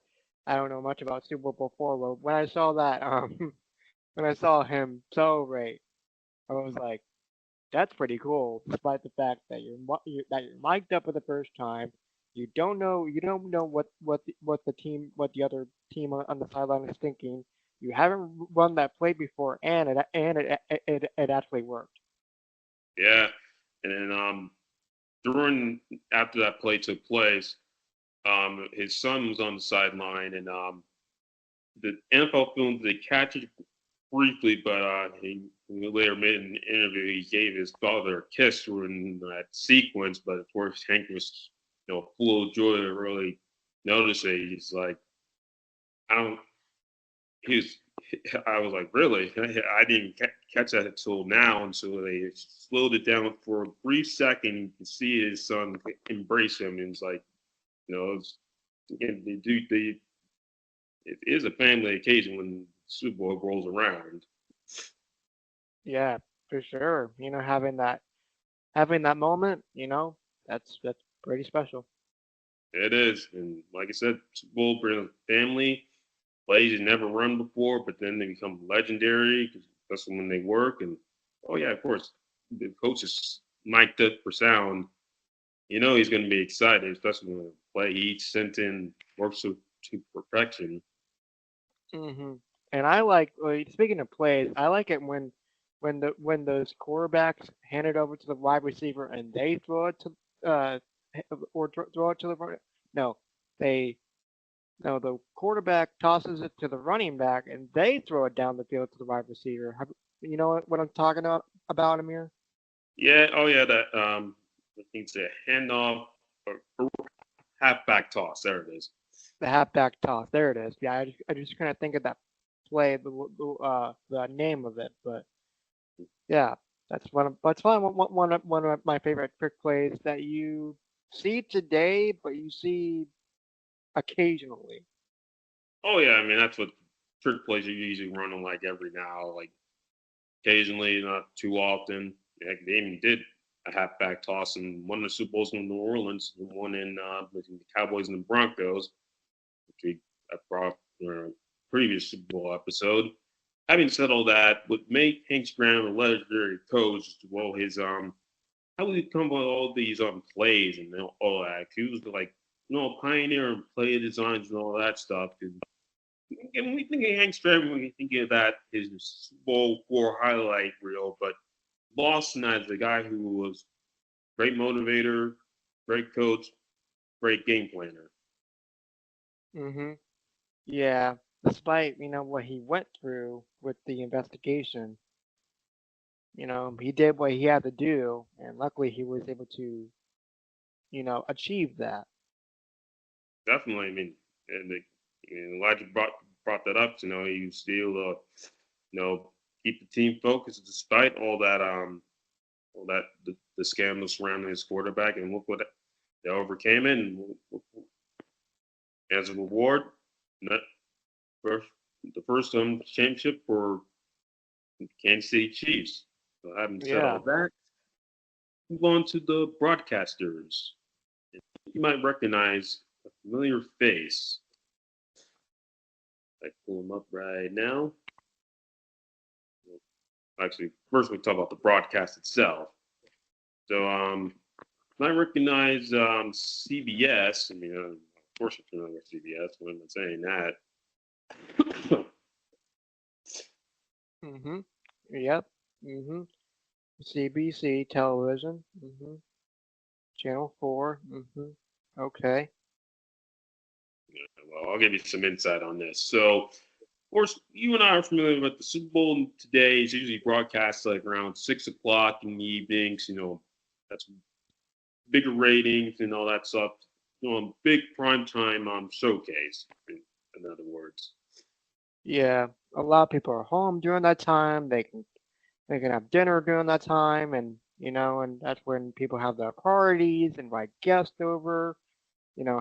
I don't know much about Super Bowl IV, but when I saw that when I saw him celebrate, I was like, that's pretty cool, despite the fact that you're mic'd up for the first time. You don't know what the other team on the sideline is thinking. You haven't run that play before, and it actually worked. Yeah, and then during after that play took place, his son was on the sideline, and the NFL filmed they catch it briefly, but he later made an interview. He gave his father a kiss during that sequence, but of course Hank was, full of joy to really notice it. He's like, I don't. He was. I was like, really? I didn't catch that until now, until they slowed it down for a brief second. You can see his son embrace him, and it's like, it's, again, it is a family occasion when Super Bowl rolls around. Yeah, for sure. Having that moment, that's pretty special. It is, and like I said, Super Bowl brings family plays you never run before, but then they become legendary because that's when they work. And oh yeah, of course, the coach is mic'd up for sound. He's going to be excited, especially when the play he sent in works to perfection. And I like, speaking of plays, I like it when those quarterbacks hand it over to the wide receiver and they throw it to throw it to the no they no the quarterback tosses it to the running back and they throw it down the field to the wide receiver. You know what I'm talking about, Amir? Yeah, oh yeah, that I think it's a handoff or halfback toss. There it is. The halfback toss. There it is. Yeah, I just kind of think of that play, the name of it, but yeah, that's one of my favorite trick plays that you see today, but you see occasionally. Oh yeah, I mean that's what trick plays are usually running like every now, like occasionally, not too often. Heck, they even did a halfback toss in one of the Super Bowls in New Orleans, and one in between the Cowboys and the Broncos, which I brought in a previous Super Bowl episode. Having said all that, what made Hank Graham a legendary coach, well, his how would he come up with all these plays and all that? He was like, pioneer in play designs and all that stuff. And when we think of Hank Stram, we think of that his Super Bowl 4 highlight reel, but Lawson as the guy who was great motivator, great coach, great game planner. hmm Yeah, despite what he went through with the investigation, he did what he had to do, and luckily he was able to achieve that. Definitely, I mean, and Elijah brought that up. He still, keep the team focused despite all that the scandal surrounding his quarterback, and look what they overcame it. And as a reward, not first, the first championship for Kansas City Chiefs. So having said Yeah. all that, move on to the broadcasters. You might recognize a familiar face. I pull him up right now. Actually, first we talk about the broadcast itself. So, I recognize CBS. I mean, of course, you're familiar with CBS. I'm not saying that. Mhm. Yep. CBC television. Channel 4. Okay. Well, I'll give you some insight on this. So, of course, you and I are familiar with the Super Bowl today. Is usually broadcast like around 6 o'clock in the evenings. That's bigger ratings and all that stuff. Big prime time showcase. In other words. Yeah. A lot of people are home during that time. They can have dinner during that time, and that's when people have their parties, invite guests over,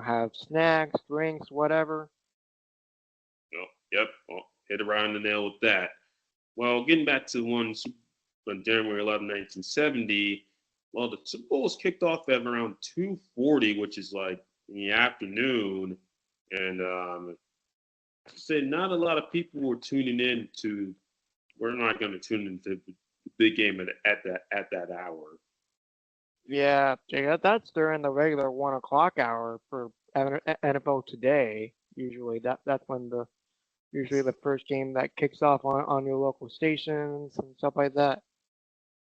have snacks, drinks, whatever. Yep. Well, hit around the nail with that. Well, getting back to one on January 11, 1970, well, the Super Bowl was kicked off at around 2:40, which is like in the afternoon. And I said not a lot of people were tuning in to we're not going to tune into the big game at that hour. Yeah, that's during the regular 1 o'clock hour for NFL Today. Usually, that's when usually the first game that kicks off on your local stations and stuff like that.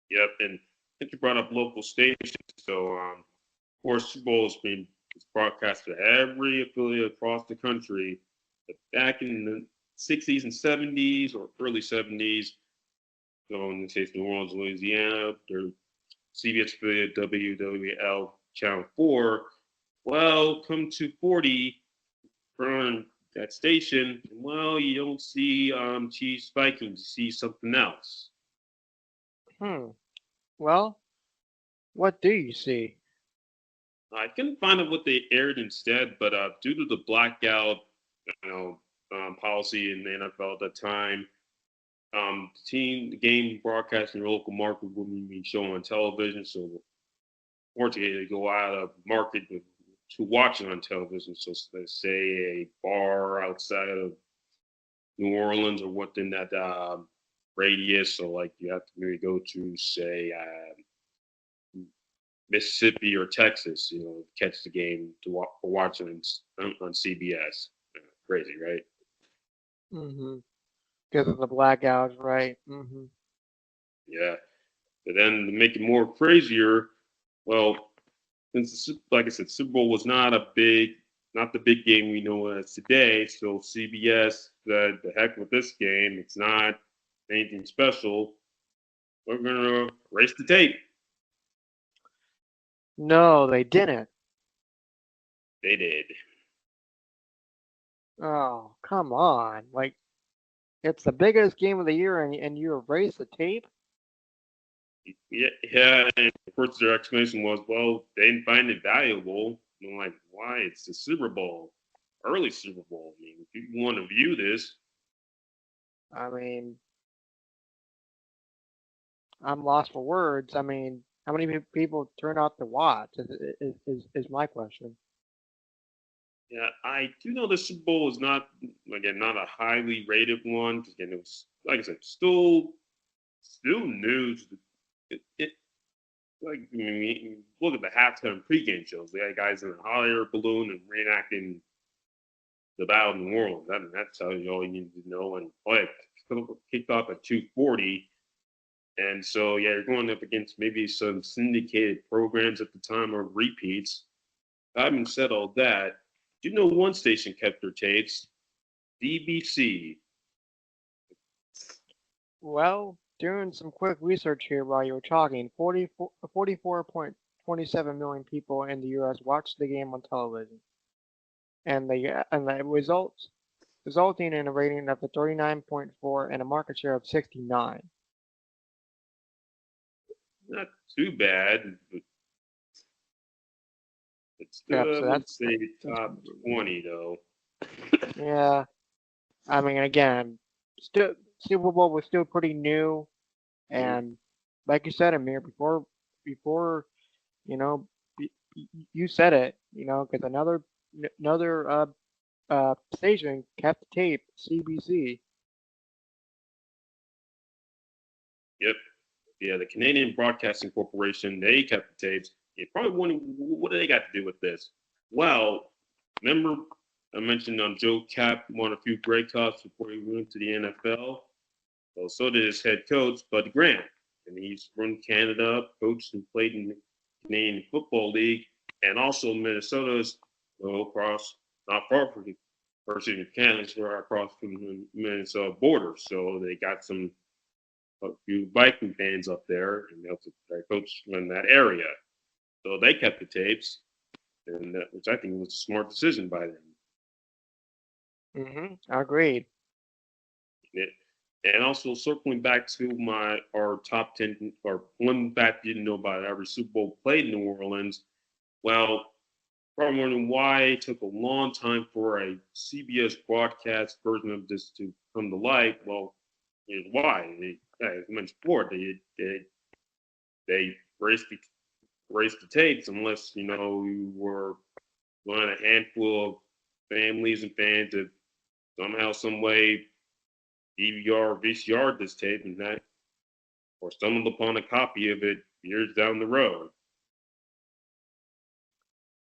Yep, and I think you brought up local stations. So, of course, Super Bowl is broadcast to every affiliate across the country. But back in the 60s and 70s or early 70s, so in the case of New Orleans, Louisiana, their CBS affiliate WWL Channel 4. Well, come to 40 from that station, well, you don't see Chiefs Vikings, you see something else. Well, what do you see? I couldn't find out what they aired instead, but due to the blackout, policy in the NFL at the time, the game broadcast in your local market wouldn't be shown on television, so fortunately they go out of market to watch it on television. So let's say a bar outside of New Orleans or within that radius, so like you have to maybe go to say Mississippi or Texas, catch the game to watch it on CBS. Crazy, right? Mm-hmm. Because of the blackouts, right? Mm-hmm. Yeah. But then to make it more crazier, well, since like I said, Super Bowl was not the big game we know as today. So CBS said, "The heck with this game. It's not anything special. We're gonna erase the tape." No, they didn't. They did. Oh, come on! Like it's the biggest game of the year, and you erase the tape? Yeah. And of course, their explanation was, well, they didn't find it valuable. I'm like, why? It's the Super Bowl, early Super Bowl. I mean, if you want to view this, I mean, I'm lost for words. I mean, how many people turn out to watch? Is my question. yeah, I do know the Super Bowl is not not a highly rated one. Again, it was like I said, still news. It like I mean, look at the halftime pregame shows. They had guys in a hot air balloon and reenacting the Battle of New Orleans. That tells you all you need to know. And kicked off at 2:40. And so, yeah, you're going up against maybe some syndicated programs at the time or repeats. Having said all that, do you know one station kept their tapes? DBC. Well, doing some quick research here while you were talking, 44.27 million people in the U.S. watched the game on television, and the resulting in a rating of 39.4 and a market share of 69. Not too bad, but it's still, Yep, I so would that's say, top 20, though. yeah. I mean, again, still Super Bowl was still pretty new, and like you said, Amir, before you know, you said it, because another station kept the tape, CBC. Yep. Yeah, the Canadian Broadcasting Corporation, they kept the tapes. You're probably wondering, what do they got to do with this? Well, remember I mentioned Joe Cap won a few Grey Cups before he went to the NFL? Well, so did his head coach, Bud Grant. And he's run Canada, coached and played in the Canadian Football League, and also Minnesota's across, not far from Canada's right across from the Minnesota border. So they got a few Viking fans up there, and their coach in that area. So they kept the tapes, and which I think was a smart decision by them. Agreed. It, and also circling back to our top 10 or one fact you didn't know about every Super Bowl played in New Orleans. Well, probably wondering why it took a long time for a CBS broadcast version of this to come to light. Well, here's why. As I mentioned before, they erased the tapes unless you were one of a handful of families and fans that somehow, some way DVR, VCR this tape, and that, or stumbled upon a copy of it years down the road.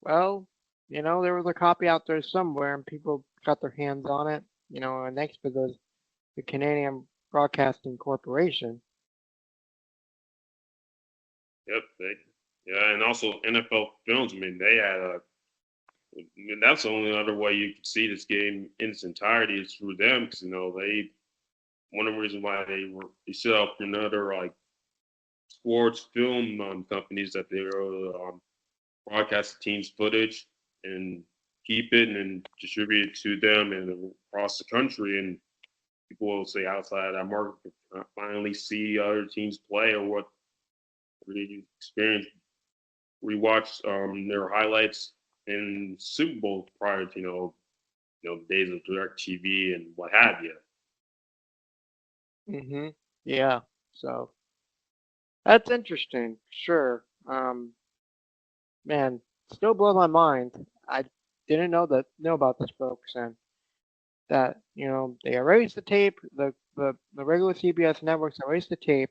Well, there was a copy out there somewhere, and people got their hands on it. And thanks for the Canadian Broadcasting Corporation. Yep. Yeah, and also NFL Films. I mean, they had that's the only other way you could see this game in its entirety is through them, because one of the reasons why they set up another like sports film companies that they were broadcast the team's footage and keep it and distribute it to them and across the country, and people will say outside that market finally see other teams play or what they experience. We watched their highlights in Super Bowl prior to days of direct TV and what have you. Yeah. So that's interesting. Sure. Man, still blows my mind. I didn't know about this, folks, and that they erased the tape. The regular CBS networks erased the tape,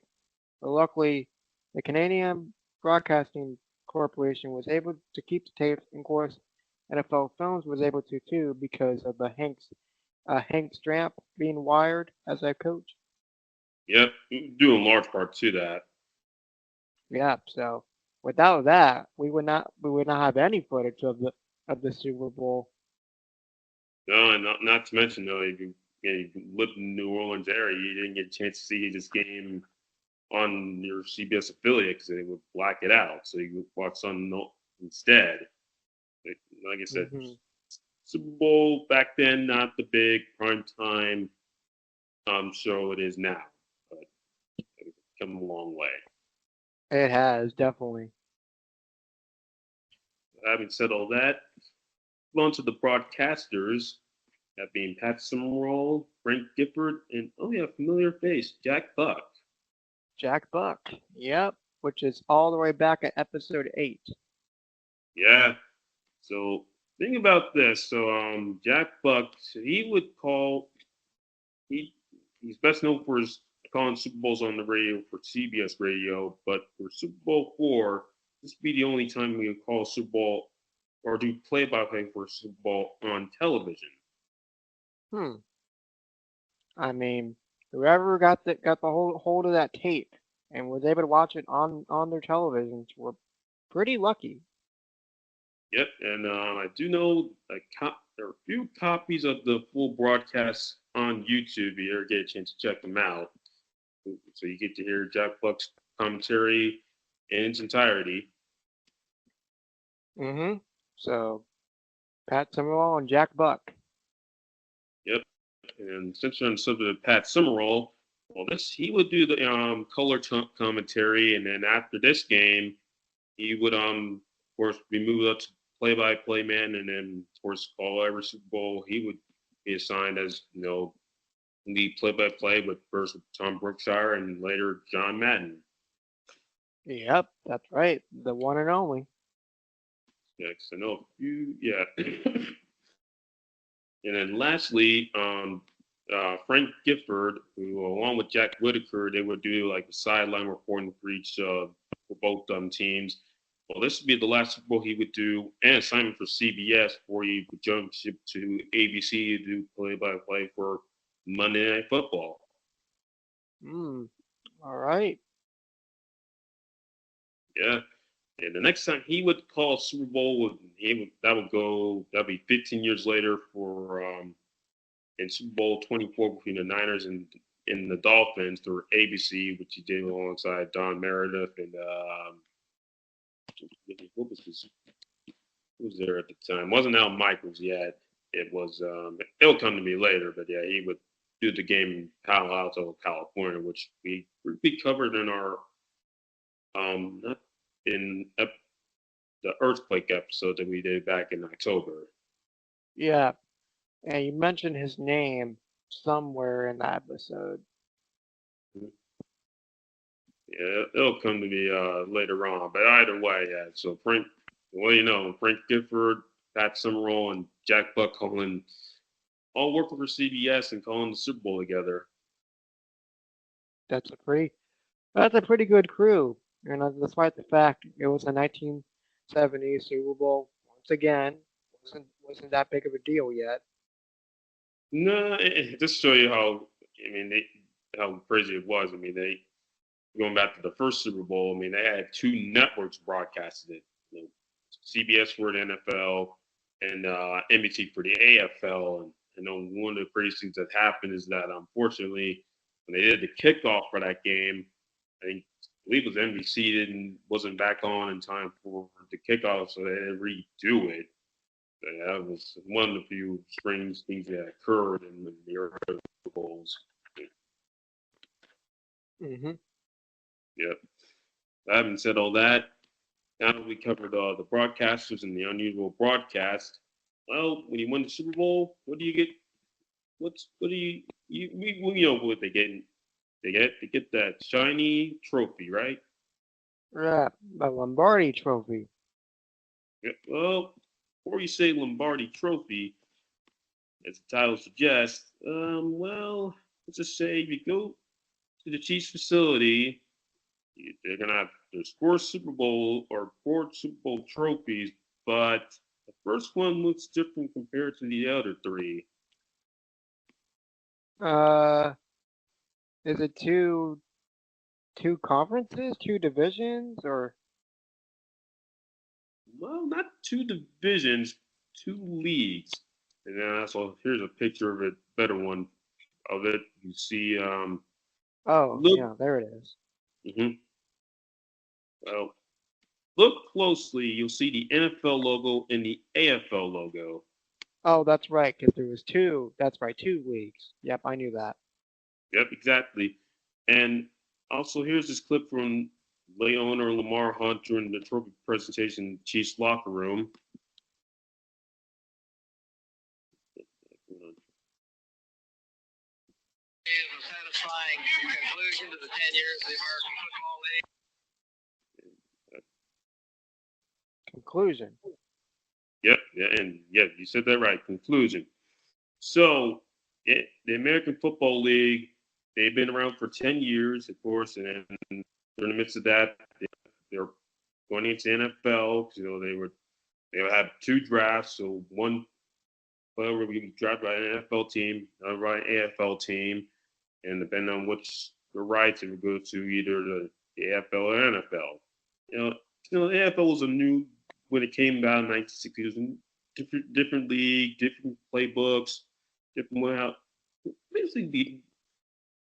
but luckily, the Canadian Broadcasting Corporation was able to keep the tapes, and of course, NFL Films was able to too because of the Hank Stramp being wired as a coach. Yep, due in large part to that. Yeah, so without that, we would not have any footage of the Super Bowl. No, and not to mention though, if you lived in the New Orleans area, you didn't get a chance to see this game on your CBS affiliate because they would black it out, so you would watch something instead. Like I said, Super Bowl back then, not the big prime time show it is now, but it's come a long way. It has, definitely. Having said all that, on to the broadcasters, that being Pat Summerall, Frank Gifford, and familiar face, Jack Buck. Jack Buck, yep, which is all the way back at episode 8. Yeah. So think about this. So Jack Buck, he would call. He's best known for his calling Super Bowls on the radio for CBS radio, but for Super Bowl 4, this would be the only time we would call Super Bowl or do play-by-play for Super Bowl on television. I mean, whoever got the hold of that tape and was able to watch it on their televisions were pretty lucky. Yep, and I do know there are a few copies of the full broadcast on YouTube. If you ever get a chance to check them out, so you get to hear Jack Buck's commentary in its entirety. So, Pat Summerall and Jack Buck. Yep, and since you're on the subject of Pat Summerall, he would do the color commentary, and then after this game, he would of course be moved up to play-by-play man, and then of course call every Super Bowl. He would be assigned as lead play-by-play, with first with Tom Brookshire and later John Madden. Yep, that's right, the one and only. Yeah, because I know you. Yeah. And then lastly, Frank Gifford, who along with Jack Whitaker, they would do like the sideline reporting for each for both teams. Well, this would be the last Super Bowl he would do, and assignment for CBS before he would jump ship to ABC to do play-by-play for Monday Night Football. All right. Yeah. And the next time he would call Super Bowl, that'd be 15 years later for in Super Bowl 24 between the Niners and the Dolphins through ABC, which he did alongside Don Meredith and who was there at the time? It wasn't Al Michaels yet. It was it'll come to me later, but yeah, he would do the game in Palo Alto, California, which we covered in our not in the earthquake episode that we did back in October. Yeah, and you mentioned his name somewhere in that episode. Yeah, it'll come to me later on, but either way, yeah. So Frank Gifford, Pat Summerall, and Jack Buck all working for CBS and calling the Super Bowl together. That's a pretty good crew. And despite the fact it was a 1970 Super Bowl, once again, wasn't that big of a deal yet. No, just show you how how crazy it was. I mean, they going back to the first Super Bowl. I mean, they had two networks broadcasting it. CBS for the NFL and NBC for the AFL. And I know one of the crazy things that happened is that unfortunately, when they did the kickoff for that game, I believe it was NBC wasn't back on in time for the kickoff, so they had to redo it. That was one of the few strange things that occurred in the early Bowls. Hmm. Yep. I haven't said all that. Now that we covered the broadcasters and the unusual broadcast, well, when you win the Super Bowl, what do you get? What do we know what they get? They get that shiny trophy, right? Yeah, the Lombardi Trophy. Yeah, well, before you say Lombardi Trophy, as the title suggests, well, let's just say if you go to the Chiefs facility, they're gonna have there's four Super Bowl trophies, but the first one looks different compared to the other three. Uh, is it two conferences, two divisions, or Well, not two divisions, two leagues. And then also here's a picture of it, better one of it. You see, oh look, yeah, there it is. hmm well, look closely. You'll see the NFL logo and the AFL logo. Oh, that's right, because there was two. That's right, two leagues. Yep, I knew that. Yep, exactly. And also, here's this clip from late owner Lamar Hunt during the trophy presentation in the Chiefs locker room. Is a satisfying conclusion to the 10 years of the American Football League. Conclusion. Yep, yeah, and yeah, you said that right. Conclusion. So, the American Football League, they've been around for 10 years, of course, and during the midst of that, they're going into NFL. They would have two drafts. So one player would be drafted by an NFL team, another by an AFL team, and depending on which the rights, it would go to either the AFL or NFL. You know, the AFL was a new when it came about in 1960. It was a different league, different playbooks, different way out. Basically,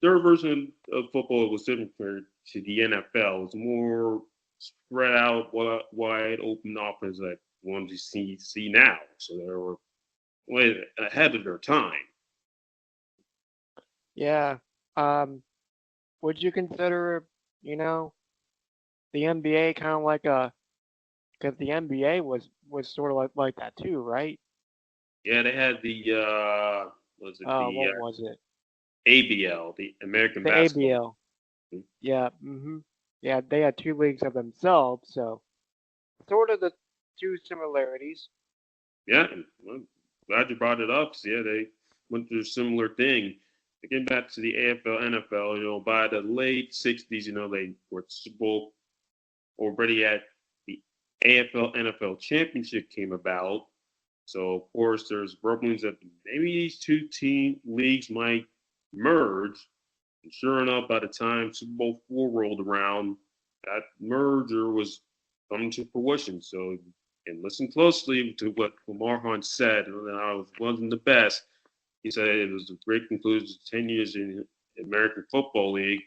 their version of football was different compared to the NFL. It was more spread out, wide open offense like ones you see now. So they were way ahead of their time. Yeah. Um, would you consider, you know, the NBA kind of like a, because the NBA was sort of like that too, right? Yeah, they had the was it the What was it? ABL, the American The Basketball. ABL. Yeah. Hmm. Yeah, they had two leagues of themselves, so sort of the two similarities. Yeah, well, glad you brought it up. 'Cause, yeah, they went through a similar thing. Getting back to the AFL, NFL, by the late '60s, they were Super Bowl already at the AFL NFL championship came about. So of course there's rumblings that maybe these two team leagues might merge. And sure enough, by the time Super Bowl IV rolled around, that merger was coming to fruition. So, and listen closely to what Lamar Hunt said, and I wasn't the best. He said it was a great conclusion to 10 years in the American Football League.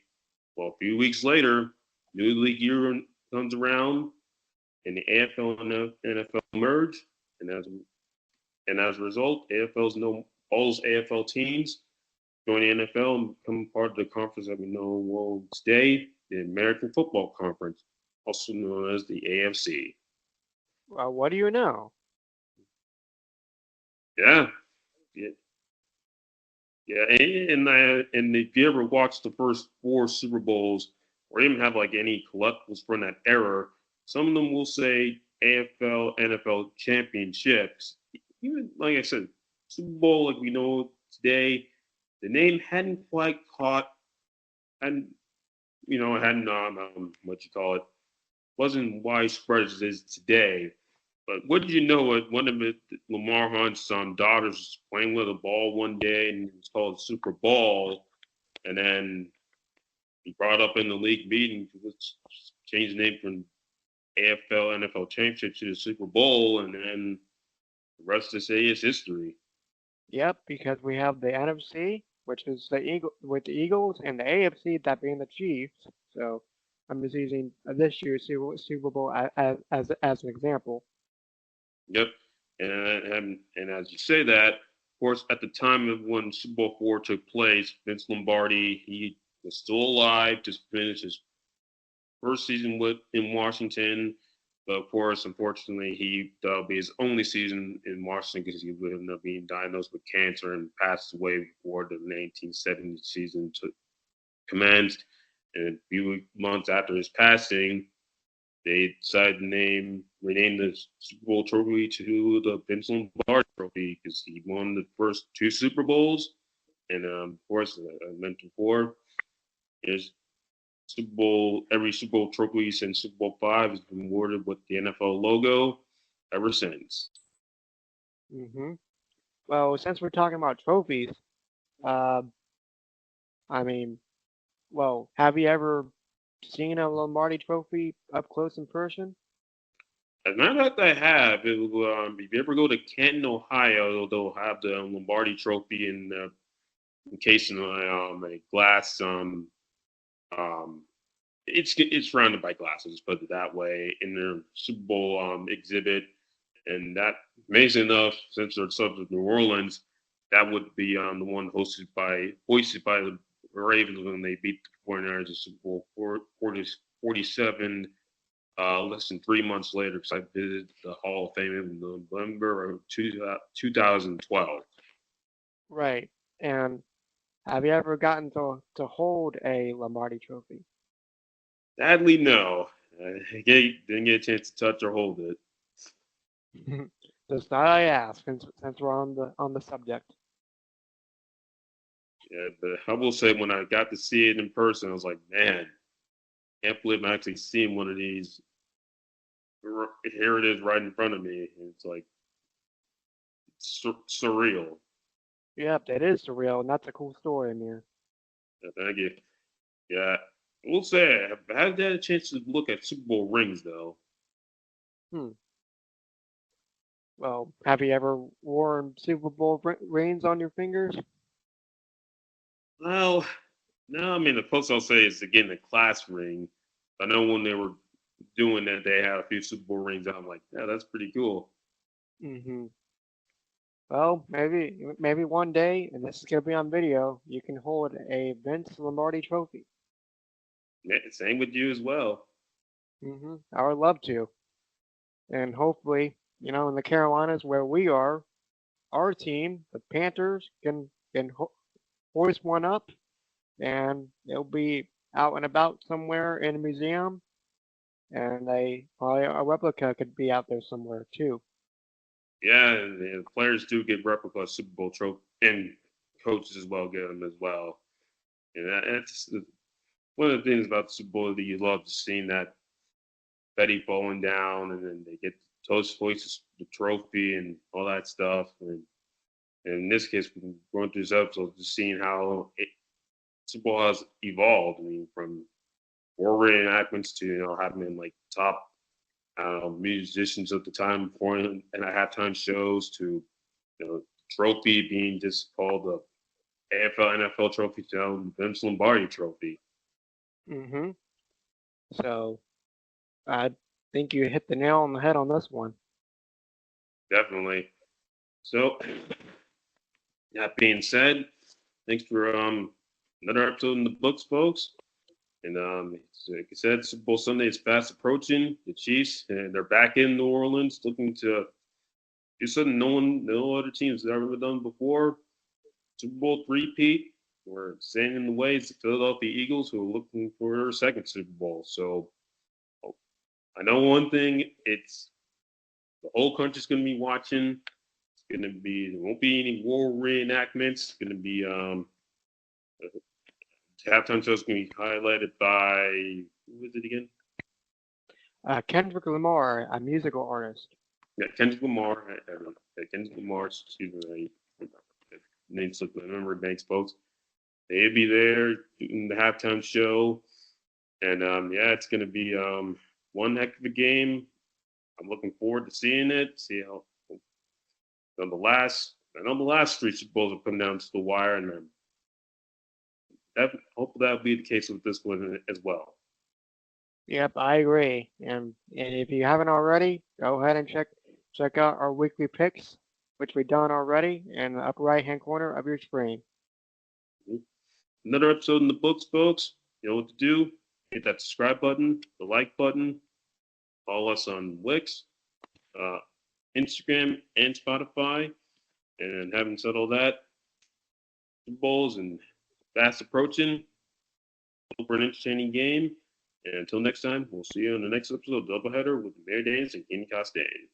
Well, a few weeks later, new league year comes around, and the AFL and the NFL merge, and as a result, AFL's no all those AFL teams join the NFL and become part of the conference that we know well today, the American Football Conference, also known as the AFC. What do you know? Yeah, yeah, yeah. And if you ever watched the first four Super Bowls, or even have like any collectibles from that era, some of them will say AFL, NFL championships. Even like I said, Super Bowl like we know today, the name hadn't quite caught, hadn't it hadn't what you call it, wasn't widespread as it is today. But what did you know? One of Lamar Hunt's daughters was playing with a ball one day, and it's called Superbowl, and then he brought up in the league meeting to change the name from AFL NFL Championship to the Super Bowl, and then the rest of say is history. Yep, because we have the NFC, which is the Eagles, and the AFC, that being the Chiefs. So I'm just using this year's Super Bowl as an example. Yep. And as you say that, of course, at the time of when Super Bowl IV took place, Vince Lombardi, he was still alive to finish his first season in Washington. But of course, unfortunately, that'll be his only season in Washington because he would end up being diagnosed with cancer and passed away before the 1970 season commenced. And a few months after his passing, they decided to rename the Super Bowl trophy to the Vince Lombardi Trophy because he won the first two Super Bowls. And of course, I mentioned before, is every Super Bowl trophy since Super Bowl V has been awarded with the NFL logo ever since. Hmm. Well, since we're talking about trophies, uh, I mean, well, have you ever seen a Lombardi Trophy up close in person? As a matter of fact, I have. If you ever go to Canton, Ohio, they'll have the Lombardi Trophy encased in a glass. Um, it's surrounded by glass. Let's put it that way. In their Super Bowl exhibit, and that, amazing enough, since they're subs of New Orleans, that would be the one hoisted by the Ravens when they beat the 49ers in Super Bowl 47 less than 3 months later because I visited the Hall of Fame in November of 2012. Right. And have you ever gotten to hold a Lombardi Trophy? Sadly, no. Didn't get a chance to touch or hold it. Just thought I asked since we're on the subject. Yeah, but I will say when I got to see it in person, I was like, man, can't believe I'm actually seeing one of these. Here it is right in front of me. It's like surreal. Yep, that is surreal, and that's a cool story, Amir. Thank you. Yeah, we'll say I haven't had a chance to look at Super Bowl rings though. Hmm. Well, have you ever worn Super Bowl rings on your fingers? Well, no, I mean the closest I'll say is again the class ring. I know when they were doing that, they had a few Super Bowl rings. I'm like, yeah, that's pretty cool. Mm-hmm. Well, maybe one day, and this is gonna be on video, you can hold a Vince Lombardi Trophy. Yeah, same with you as well. Mm-hmm. I would love to, and hopefully, in the Carolinas where we are, our team, the Panthers, can hoist one up, and it'll be out and about somewhere in a museum, and probably a replica could be out there somewhere too. Yeah, and the players do get replica Super Bowl trophy, and coaches as well get them as well. And that's one of the things about the Super Bowl that you love to seeing that Betty falling down, and then they get toast hoist the trophy and all that stuff. And in this case, going through this episode, just seeing how Super Bowl has evolved. I mean, from war reenactments to having in like top musicians at the time before and at halftime shows to trophy being just called the AFL NFL trophy to Vince Lombardi trophy. Mm-hmm. So I think you hit the nail on the head on this one. Definitely. So that being said, thanks for another episode in the books, folks. And like I said, Super Bowl Sunday is fast approaching. The Chiefs, and they're back in New Orleans, looking to do something no other teams have ever done before. Super Bowl three-peat. We're standing in the way. It's the Philadelphia Eagles who are looking for their second Super Bowl. So I know one thing: it's the whole country's going to be watching. There won't be any war reenactments. It's going to be The halftime show is going to be highlighted by, who is it again? Kendrick Lamar, a musical artist. Yeah, Kendrick Lamar. Kendrick Lamar, excuse me, names slipped my memory banks, folks. They'll be there doing the halftime show. And yeah, it's going to be one heck of a game. I'm looking forward to seeing it. See how I know the last three Super Bowls have come down to the wire, and hopefully that'll be the case with this one as well. Yep, I agree. And if you haven't already, go ahead and check out our weekly picks, which we've done already, in the upper right hand corner of your screen. Another episode in the books, folks. You know what to do. Hit that subscribe button, the like button. Follow us on Wix, Instagram, and Spotify. And having said all that, Super Bowls and fast approaching. Hope for an entertaining game. And until next time, we'll see you on the next episode of Doubleheader with Amir Danes and Kenny Costain.